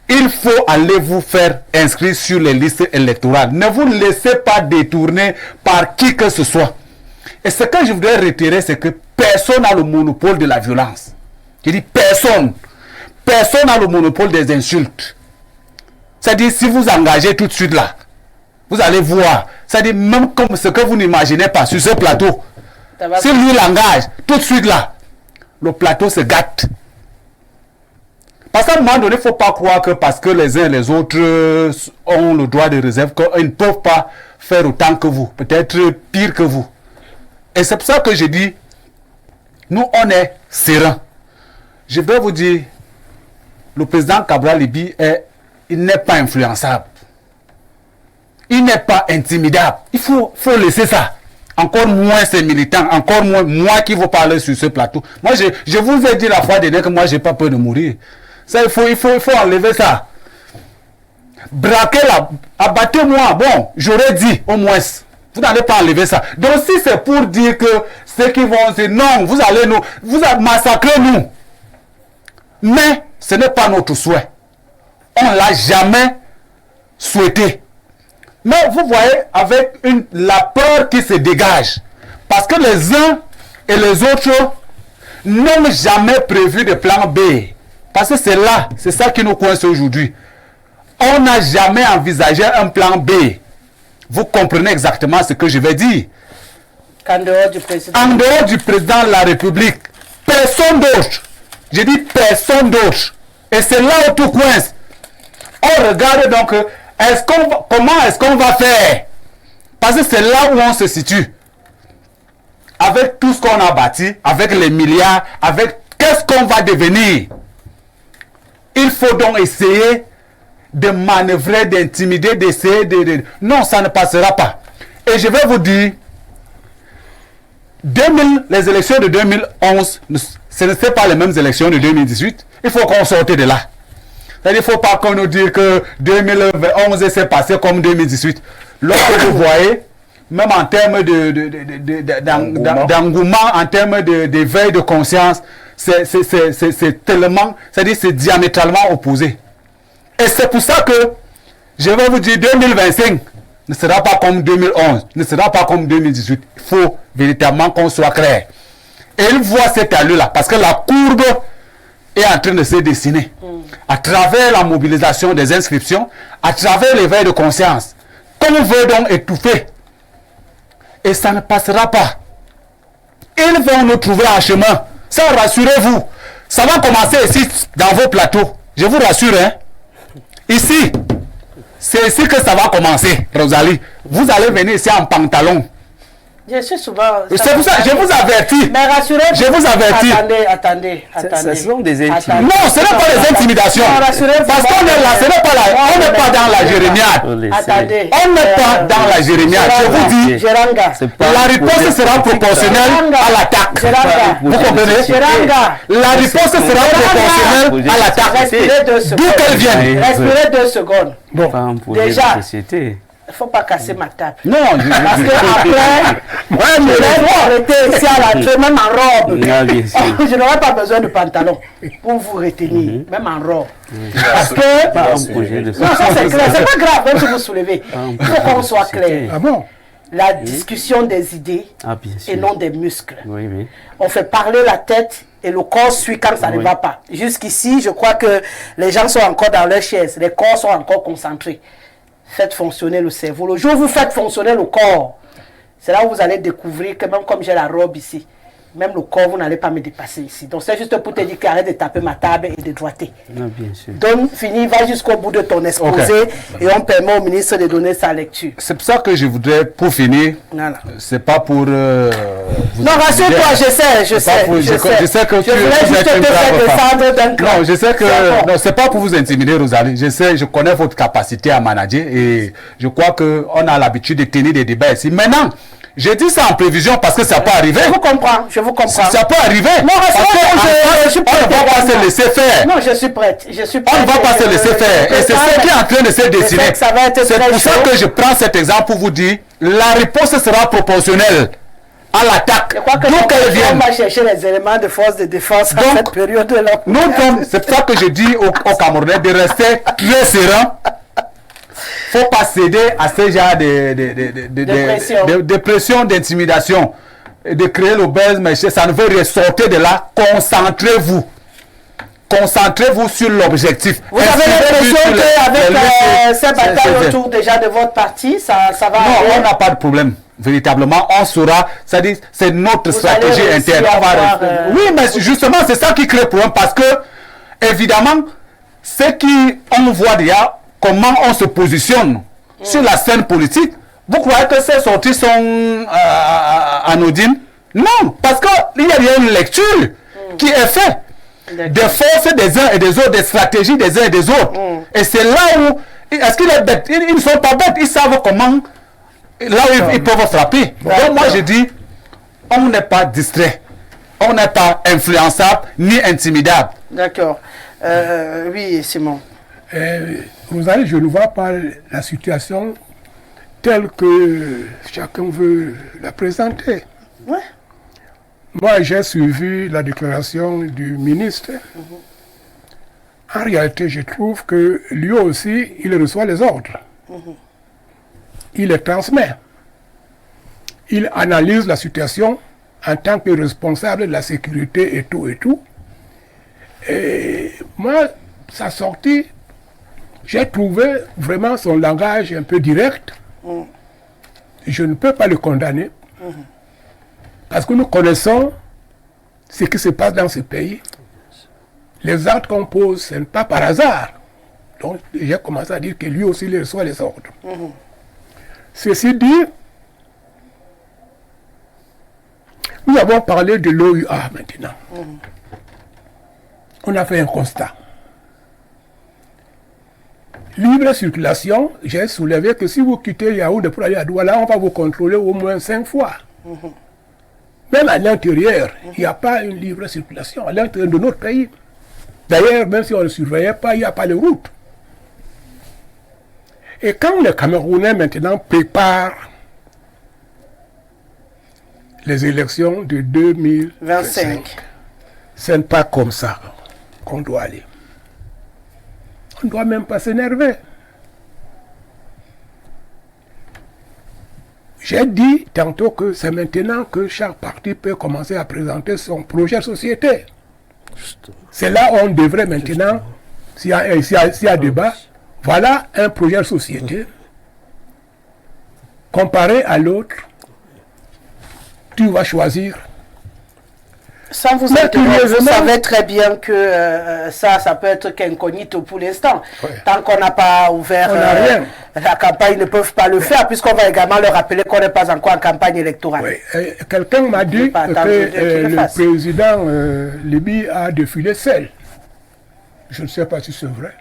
il faut aller vous faire inscrire sur les listes électorales. Ne vous laissez pas détourner par qui que ce soit. Et ce que je voudrais retirer, c'est que personne n'a le monopole de la violence. Je dis personne. Personne n'a le monopole des insultes. C'est-à-dire, si vous engagez tout de suite là, vous allez voir. C'est-à-dire, même comme ce que vous n'imaginez pas sur ce plateau, si lui l'engage tout de suite là, le plateau se gâte. Parce qu'à un moment donné, il ne faut pas croire que parce que les uns et les autres ont le droit de réserve, qu'ils ne peuvent pas faire autant que vous, peut-être pire que vous. Et c'est pour ça que je dis, nous on est serein. Je vais vous dire, le président Cabral Libye, il n'est pas influençable. Il n'est pas intimidable. Il faut laisser ça. Encore moins ces militants, encore moins moi qui vous parler sur ce plateau. Moi, je vous ai dit la fois dernière que moi, je n'ai pas peur de mourir. Ça, il faut enlever ça. Braquez-la, abattez-moi. Bon, j'aurais dit au moins. Vous n'allez pas enlever ça. Donc, si c'est pour dire que ceux qui vont dire non, vous allez massacrer nous. Mais ce n'est pas notre souhait. On ne l'a jamais souhaité. Mais vous voyez, avec la peur qui se dégage. Parce que les uns et les autres n'ont jamais prévu de plan B. Parce que c'est ça qui nous coince aujourd'hui. On n'a jamais envisagé un plan B. Vous comprenez exactement ce que je vais dire. En dehors du président. En dehors du président de la République, personne d'autre. Je dis personne d'autre. Et c'est là où tout coince. On regarde donc, comment est-ce qu'on va faire? Parce que c'est là où on se situe. Avec tout ce qu'on a bâti, avec les milliards, avec qu'est-ce qu'on va devenir? Il faut donc essayer de manœuvrer, d'intimider, d'essayer de... Non, ça ne passera pas. Et je vais vous dire, les élections de 2011, ce ne sont pas les mêmes élections de 2018. Il faut qu'on sorte de là. Il ne faut pas qu'on nous dise que 2011 s'est passé comme 2018. Lorsque vous voyez, même en termes d'engouement, en termes d'éveil de conscience, c'est tellement, c'est-à-dire c'est diamétralement opposé. Et c'est pour ça que je vais vous dire 2025 ne sera pas comme 2011, ne sera pas comme 2018. Il faut véritablement qu'on soit clair. Et il voit cette allure-là, parce que la courbe est en train de se dessiner. À travers la mobilisation des inscriptions, à travers l'éveil de conscience. Qu'on veut donc étouffer. Et ça ne passera pas. Ils vont nous trouver en chemin. Ça, rassurez-vous. Ça va commencer ici, dans vos plateaux. Je vous rassure, hein. Ici, c'est ici que ça va commencer, Rosalie. Vous allez venir ici en pantalon. Je suis souvent... C'est pour ça, je vous avertis. Mais rassurez-vous. Je vous avertis. Attendez. Ce sont des intimidations. Non, ce n'est pas des intimidations. Parce qu'on est là, ce n'est pas là. On n'est pas dans la jérémiade. Attendez. On n'est pas dans la jérémiade. Je vous dis, la réponse sera proportionnelle à l'attaque. Vous comprenez? La réponse sera proportionnelle à l'attaque. D'où qu'elle vienne. Respirez 2 secondes. Bon, déjà. Il ne faut pas casser ma table. Non, parce que après, je vais arrêter ici à l'entrée, même en robe. Je n'aurai pas besoin de pantalon pour vous retenir, même en robe. Parce que, non, ça c'est clair, c'est pas grave, même si vous soulevez. Il faut qu'on soit clair. Ah bon? La discussion des idées et non des muscles. Oui. On fait parler la tête et le corps suit quand ça ne va pas. Jusqu'ici, je crois que les gens sont encore dans leur chaise, les corps sont encore concentrés. Faites fonctionner le cerveau. Le jour où vous faites fonctionner le corps, c'est là où vous allez découvrir que même comme j'ai la robe ici, même le corps, vous n'allez pas me dépasser ici. Donc c'est juste pour te dire qu'arrête de taper ma table et de droiter. Non, bien sûr. Donc fini, va jusqu'au bout de ton exposé et on permet au ministre de donner sa lecture. C'est pour ça que je voudrais, pour finir, c'est pas pour... non, rassure-toi, je sais. Je sais que tu voulais juste te faire descendre d'un cran. Non, je sais que... Non, c'est pas pour vous intimider, Rosalie. Je connais votre capacité à manager et je crois qu'on a l'habitude de tenir des débats ici. Maintenant, je dis ça en prévision parce que ça peut arriver. Je vous comprends. Ça peut arriver. Non, je suis prête. On ne va pas se laisser faire. Non, je suis prête. On ne va pas se laisser faire. Et c'est ce qui est en train de se dessiner. C'est pour ça que je prends cet exemple pour vous dire, la réponse sera proportionnelle à l'attaque. Donc on va chercher les éléments de force de défense à cette période-là. C'est ça que je dis aux Camerounais de rester très serein. Il ne faut pas céder à ce genre de pression, d'intimidation, de créer le buzz, mais ça ne veut ressortir de là. Concentrez-vous. Concentrez-vous sur l'objectif. Vous avez l'impression qu'avec ces batailles autour déjà de votre parti, ça va... Non, on n'a pas de problème. Véritablement, on saura, c'est-à-dire, c'est notre stratégie interne. Oui, mais justement, c'est ça qui crée le problème parce que, évidemment, ceux qui on voit déjà comment on se positionne sur la scène politique, vous croyez que ces sorties sont anodines? Non, parce qu'il y a une lecture qui est faite des forces des uns et des autres, des stratégies des uns et des autres. Et c'est là où, est-ce qu'il est bête? Ils ne sont pas bêtes, ils savent comment, là où ils peuvent frapper. Donc moi je dis, on n'est pas distrait, on n'est pas influençable ni intimidable. D'accord. Oui, Simon. Rosalie, je ne vois pas la situation telle que chacun veut la présenter. Ouais. Moi, j'ai suivi la déclaration du ministre. En réalité, je trouve que lui aussi, il reçoit les ordres. Il les transmet. Il analyse la situation en tant que responsable de la sécurité et tout et tout. Et moi, sa sortie, j'ai trouvé vraiment son langage un peu direct. Je ne peux pas le condamner. Parce que nous connaissons ce qui se passe dans ce pays. Les actes qu'on pose, ce n'est pas par hasard. Donc, j'ai commencé à dire que lui aussi, il reçoit les ordres. Ceci dit, nous avons parlé de l'OUA maintenant. On a fait un constat. Libre circulation, j'ai soulevé que si vous quittez Yaoundé pour aller à Douala, on va vous contrôler au moins 5 fois. Même à l'intérieur, il n'y a pas une libre circulation à l'intérieur de notre pays. D'ailleurs, même si on ne surveillait pas, il n'y a pas de route. Et quand les Camerounais maintenant préparent les élections de 2025, ce n'est pas comme ça qu'on doit aller. On ne doit même pas s'énerver. J'ai dit tantôt que c'est maintenant que chaque parti peut commencer à présenter son projet de société. C'est là où on devrait maintenant, s'il y a débat, voilà un projet de société. Comparé à l'autre, tu vas choisir. Sans vous interrompre, vous savez très bien que ça peut être qu'incognito pour l'instant. Tant qu'on n'a pas ouvert la campagne, ils ne peuvent pas le faire, puisqu'on va également leur rappeler qu'on n'est pas encore en campagne électorale. Quelqu'un m'a dit que le président Libye a défilé seul. Je ne sais pas si c'est vrai.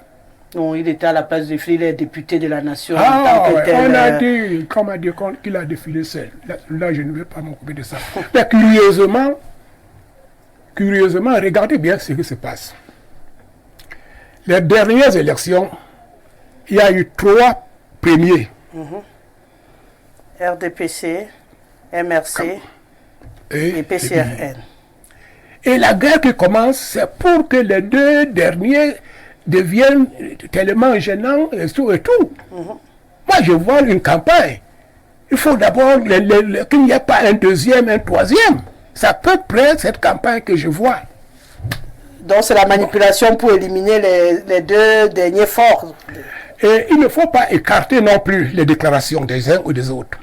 Non, il était à la place de Free, les députés de la nation. On a dit, qu'on m'a dit qu'il a défilé seul. Là, je ne vais pas m'occuper de ça. Mais curieusement, regardez bien ce qui se passe. Les dernières élections, il y a eu 3 premiers. RDPC, MRC et PCRN. Et la guerre qui commence, c'est pour que les 2 derniers deviennent tellement gênants et tout et tout. Moi, je vois une campagne. Il faut d'abord qu'il n'y ait pas un deuxième, un troisième. C'est à peu près cette campagne que je vois. Donc c'est la manipulation pour éliminer les 2 derniers forts. Et il ne faut pas écarter non plus les déclarations des uns ou des autres.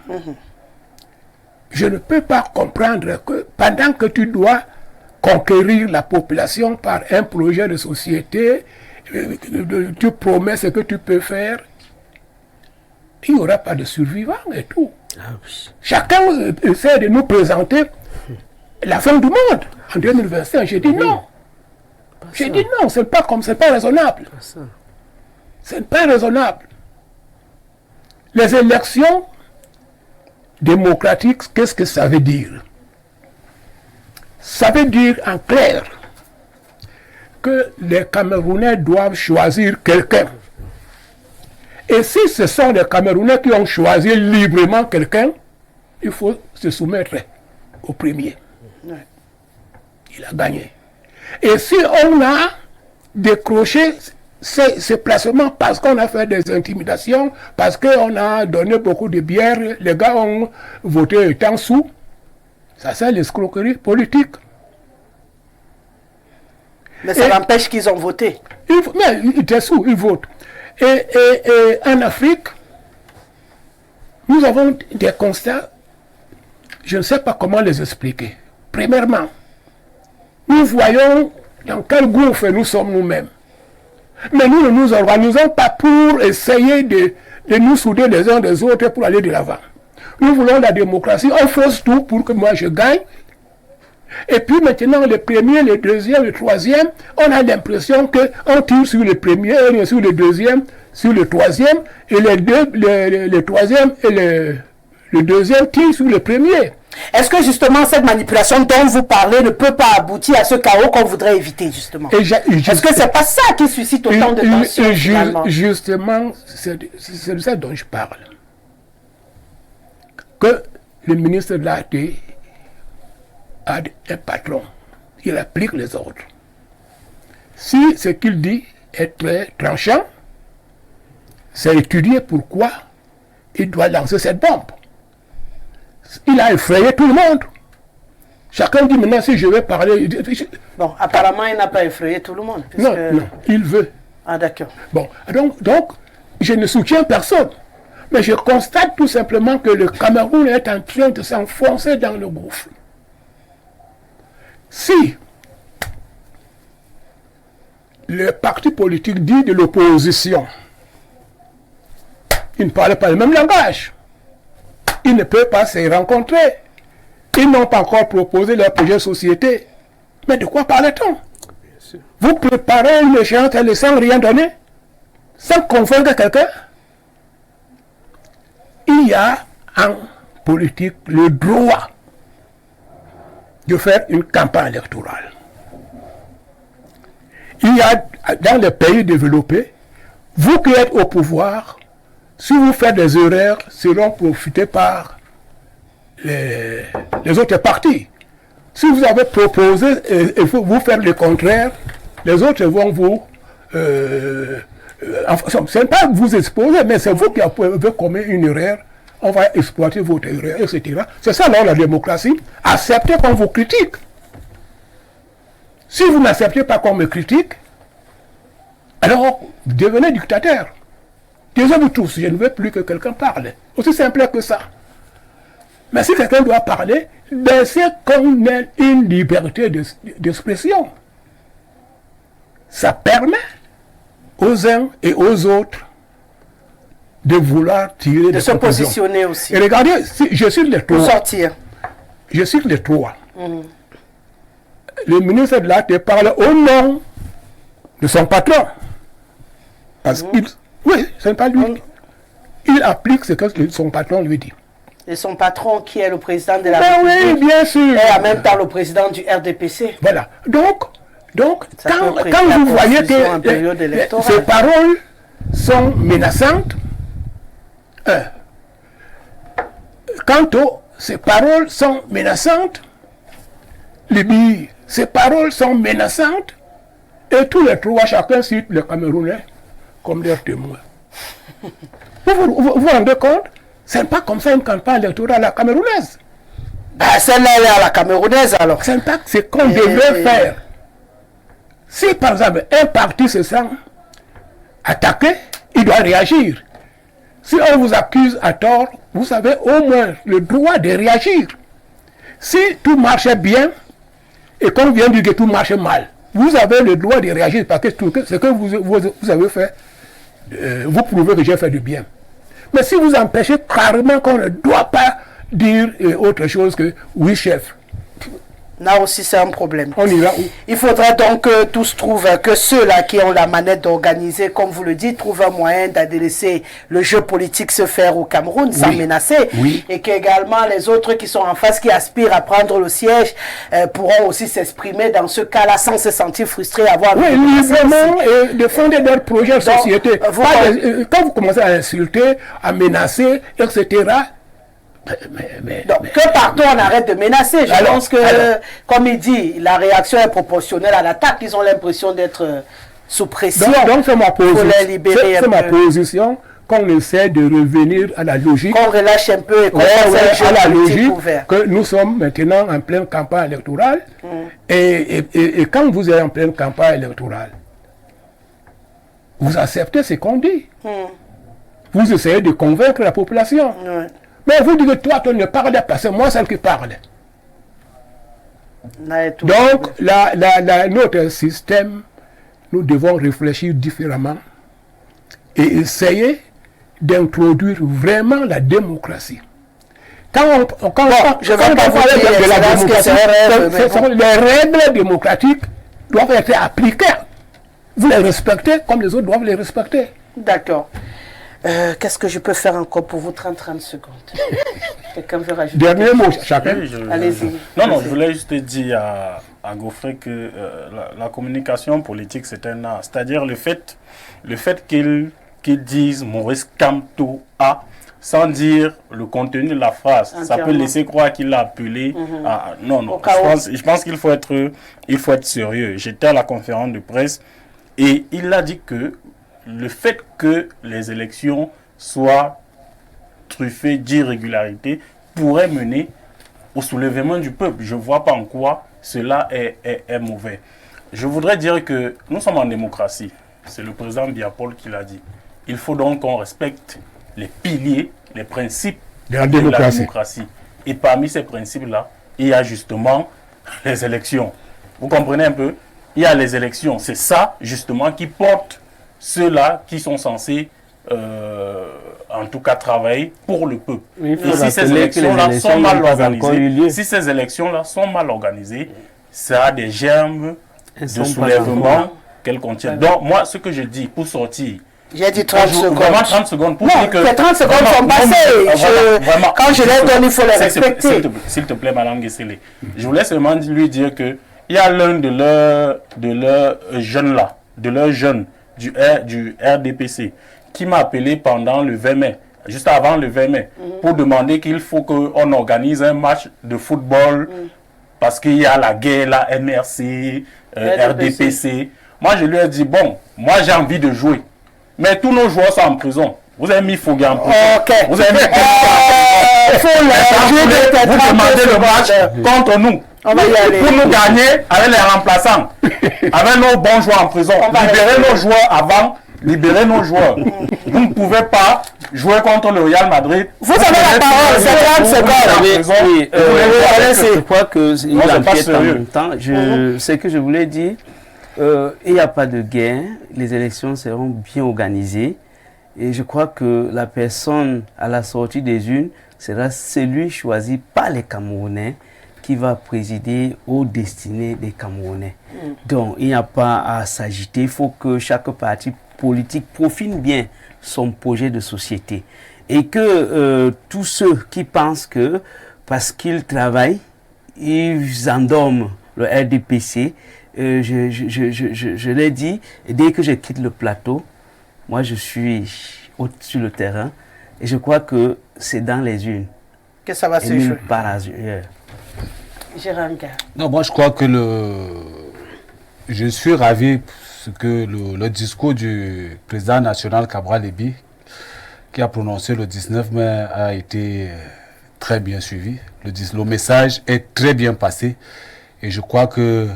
Je ne peux pas comprendre que pendant que tu dois conquérir la population par un projet de société, tu promets ce que tu peux faire, il n'y aura pas de survivants et tout. Chacun essaie de nous présenter la fin du monde en 2025. J'ai dit non. J'ai dit non, c'est pas comme, c'est pas raisonnable. Ce n'est pas raisonnable. Les élections démocratiques, qu'est-ce que ça veut dire? Ça veut dire en clair que les Camerounais doivent choisir quelqu'un. Et si ce sont les Camerounais qui ont choisi librement quelqu'un, il faut se soumettre. au premier. Ouais. Il a gagné. Et si on a décroché ces placements parce qu'on a fait des intimidations, parce qu'on a donné beaucoup de bières, les gars ont voté tant sous, ça c'est l'escroquerie politique. Mais ça n'empêche qu'ils ont voté. Mais ils étaient sous, ils votent. Et en Afrique, nous avons des constats, je ne sais pas comment les expliquer. Premièrement, nous voyons dans quel gouffre nous sommes nous-mêmes. Mais nous ne nous organisons pas pour essayer de nous souder les uns des autres pour aller de l'avant. Nous voulons la démocratie, on force tout pour que moi je gagne. Et puis maintenant, le premier, le deuxième, le troisième, on a l'impression qu'on tire sur le premier, sur le deuxième, sur le troisième, et le troisième et le deuxième tirent sur le premier. Est-ce que justement cette manipulation dont vous parlez ne peut pas aboutir à ce chaos qu'on voudrait éviter justement? Est-ce que c'est pas ça qui suscite autant de tensions finalement? Justement, c'est de ça dont je parle. Que le ministre de l'AT a un patron, il applique les ordres. Si ce qu'il dit est très tranchant, c'est étudier pourquoi il doit lancer cette bombe. Il a effrayé tout le monde. Chacun dit maintenant si je vais parler... Bon, apparemment il n'a pas effrayé tout le monde. Puisque... Non, il veut. Ah d'accord. Bon, donc, je ne soutiens personne. Mais je constate tout simplement que le Cameroun est en train de s'enfoncer dans le gouffre. Si le parti politique dit de l'opposition, ils ne parlent pas le même langage. Ils ne peuvent pas se rencontrer. Ils n'ont pas encore proposé leur projet de société. Mais de quoi parle-t-on? Vous préparez une échéance sans rien donner? Sans convaincre quelqu'un? Il y a en politique le droit de faire une campagne électorale. Il y a dans les pays développés, vous qui êtes au pouvoir, si vous faites des erreurs, seront profitées par les autres partis. Si vous avez proposé et vous faire le contraire, les autres vont vous... ce n'est pas vous exposer, mais c'est vous qui avez commis une erreur. On va exploiter votre erreur, etc. C'est ça, alors, la démocratie. Acceptez qu'on vous critique. Si vous n'acceptez pas qu'on me critique, alors devenez dictateur. Taisez-vous tous, je ne veux plus que quelqu'un parle. Aussi simple que ça. Mais si quelqu'un doit parler, c'est qu'on ait une liberté d'expression. Ça permet aux uns et aux autres de vouloir tirer de se positionner aussi. Et regardez, je cite les trois. Pour sortir. Je cite les trois. Le ministre de l'Art parle au nom de son patron. Parce qu'il... Oui, ce n'est pas lui. Il applique ce que son patron lui dit. Et son patron qui est le président de la République. Oui, bien sûr. Et en même temps le président du RDPC. Voilà. Donc quand vous voyez que ces paroles sont menaçantes, ces paroles sont menaçantes, ces paroles sont menaçantes, et tous les trois, chacun cite le Camerounais comme des témoins. Vous vous rendez compte? Ce n'est pas comme ça une campagne électorale à la camerounaise. Celle-là est à la camerounaise alors. Ce n'est pas ce qu'on devrait faire. Si par exemple un parti se sent attaqué, il doit réagir. Si on vous accuse à tort, vous avez au moins le droit de réagir. Si tout marche bien et qu'on vient dire que tout marche mal, vous avez le droit de réagir parce que ce que vous avez fait, vous prouvez que j'ai fait du bien. Mais si vous empêchez carrément qu'on ne doit pas dire autre chose que oui chef, là aussi c'est un problème. On y va où? Il faudrait donc que tous trouvent, que ceux-là qui ont la manette d'organiser, comme vous le dites, trouvent un moyen d'adresser le jeu politique se faire au Cameroun sans menacer. Oui. Et qu'également les autres qui sont en face, qui aspirent à prendre le siège, pourront aussi s'exprimer dans ce cas-là sans se sentir frustrés, avoir... Oui, librement et défendre leur projet de société. Quand vous commencez à insulter, à menacer, etc., Donc, que partout on arrête de menacer. Je pense que, comme il dit, la réaction est proportionnelle à l'attaque. Ils ont l'impression d'être sous pression. Donc c'est ma position. Qu'on essaie de revenir à la logique. Qu'on relâche un peu et qu'on à la logique que nous sommes maintenant en pleine campagne électorale. Et quand vous êtes en pleine campagne électorale, vous acceptez ce qu'on dit. Vous essayez de convaincre la population. Mais vous dites, toi, tu ne parles pas, c'est moi celle qui parle. Donc, notre système, nous devons réfléchir différemment et essayer d'introduire vraiment la démocratie. Je vais pas parler de la démocratie, les règles démocratiques doivent être appliquées. Vous les respectez comme les autres doivent les respecter. D'accord. Qu'est-ce que je peux faire encore pour vous? 30 secondes. Quelqu'un veut rajouter? Dernier mot, chacun. Allez-y. Non, je voulais juste dire à Gaufré que la communication politique, c'est un art. C'est-à-dire le fait qu'ils disent Maurice Kamto a, sans dire le contenu de la phrase, ça peut laisser croire qu'il l'a appelé. Non. Je pense qu'il faut être sérieux. J'étais à la conférence de presse et il a dit que le fait que les élections soient truffées d'irrégularités pourrait mener au soulèvement du peuple. Je ne vois pas en quoi cela est mauvais. Je voudrais dire que nous sommes en démocratie. C'est le président Biapol qui l'a dit. Il faut donc qu'on respecte les piliers, les principes de la démocratie. Et parmi ces principes-là, il y a justement les élections. Vous comprenez un peu? Il y a les élections. C'est ça, justement, qui porte ceux-là qui sont censés, en tout cas, travailler pour le peuple. Et si ces élections-là sont mal organisées, ça a des germes de soulèvement qu'elles contiennent. Donc, moi, ce que je dis pour sortir, j'ai dit 30 secondes. Vraiment 30 secondes pour dire que... les 30 secondes sont passées. Quand je les donne, il faut les respecter. S'il te plaît, Madame Guessele. Je voulais seulement lui dire que il y a l'un de leurs jeunes là, du RDPC, qui m'a appelé pendant le 20 mai, juste avant le 20 mai, pour demander qu'il faut qu'on organise un match de football parce qu'il y a la guerre, la MRC, RDPC. Moi, je lui ai dit, bon, moi j'ai envie de jouer. Mais tous nos joueurs sont en prison. Vous avez mis Fogui en prison. Vous avez mis vous demandez le match contre nous. On va y aller. Pour nous gagner avec les remplaçants, avec nos bons joueurs en prison. Libérez nos joueurs avant, libérez nos joueurs. Vous ne pouvez pas jouer contre le Real Madrid. Vous avez la parole, c'est 30 secondes. Je crois qu'il empiète en même temps. Ce que je voulais dire, il n'y a pas de guerre, les élections seront bien organisées et je crois que la personne à la sortie des urnes sera celui choisi par les Camerounais qui va présider aux destinées des Camerounais. Donc il n'y a pas à s'agiter, il faut que chaque parti politique profile bien son projet de société et que tous ceux qui pensent que parce qu'ils travaillent, ils endorment le RDPC. Je l'ai dit, dès que je quitte le plateau, moi je suis sur le terrain et je crois que c'est dans les urnes que ça va se jouer. Par ailleurs. Jérôme Gare. Non, moi je crois que je suis ravi que le discours du président national Cabral Lébi, qui a prononcé le 19 mai, a été très bien suivi. Le message est très bien passé et je crois que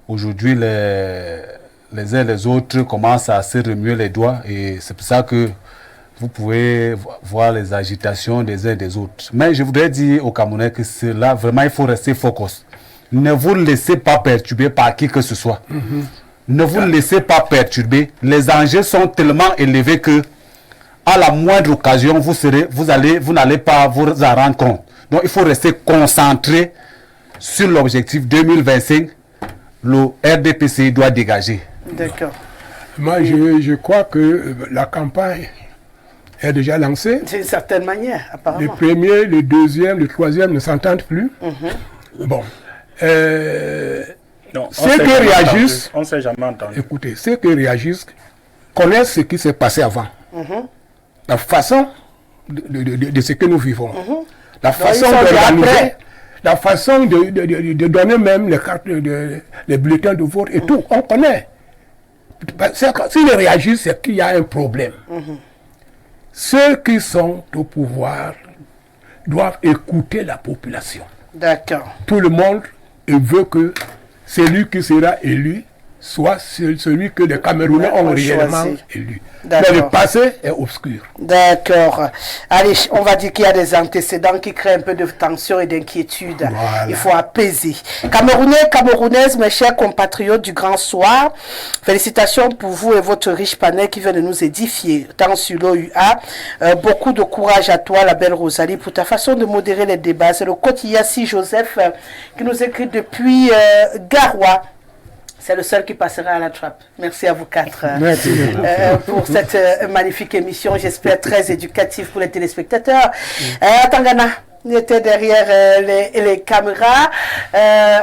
aujourd'hui, les uns et les autres commencent à se remuer les doigts et c'est pour ça que vous pouvez voir les agitations des uns et des autres. Mais je voudrais dire aux Camerounais que cela, vraiment, il faut rester focus. Ne vous laissez pas perturber par qui que ce soit. Ne vous laissez pas perturber. Les enjeux sont tellement élevés que à la moindre occasion, vous n'allez pas vous en rendre compte. Donc, il faut rester concentré sur l'objectif 2025. Le RDPC doit dégager. D'accord. Moi, je crois que la campagne est déjà lancée. D'une certaine manière, apparemment. Le premier, le deuxième, le troisième ne s'entendent plus. Bon. Non, ceux qui réagissent, on ne s'est jamais entendu. Écoutez, ceux qui réagissent connaissent ce qui s'est passé avant. La façon de ce que nous vivons. la façon d'organiser, la façon de donner même les cartes, les bulletins de vote et tout, on connaît. S'ils réagissent, c'est qu'il y a un problème. Ceux qui sont au pouvoir doivent écouter la population. D'accord. Tout le monde veut que celui qui sera élu soit celui que les Camerounais ont réellement élu. Mais le passé est obscur. D'accord. Allez, on va dire qu'il y a des antécédents qui créent un peu de tension et d'inquiétude. Voilà. Il faut apaiser. Camerounais, Camerounaises, mes chers compatriotes du Grand Soir, félicitations pour vous et votre riche panel qui vient de nous édifier, tant sur l'OUA. Beaucoup de courage à toi, la belle Rosalie, pour ta façon de modérer les débats. C'est le coach Yassi Joseph qui nous écrit depuis Garoua. C'est le seul qui passera à la trappe. Merci à vous quatre pour cette magnifique émission, j'espère très éducative pour les téléspectateurs. Tangana était derrière les caméras.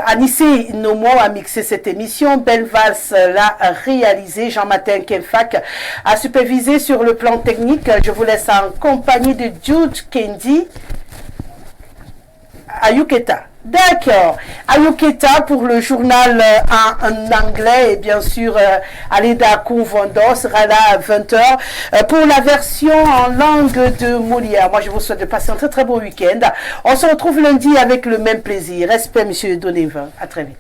Anissé Nomo a mixé cette émission. Belle Valse l'a réalisé. Jean-Martin Kemfak a supervisé sur le plan technique. Je vous laisse en compagnie de Jude Kendi Ayuketa. D'accord. Ayuketa pour le journal en anglais et bien sûr Alida Kounvondo sera là à 20h pour la version en langue de Molière. Moi je vous souhaite de passer un très très bon week-end. On se retrouve lundi avec le même plaisir. Respect monsieur Doneva. À très vite.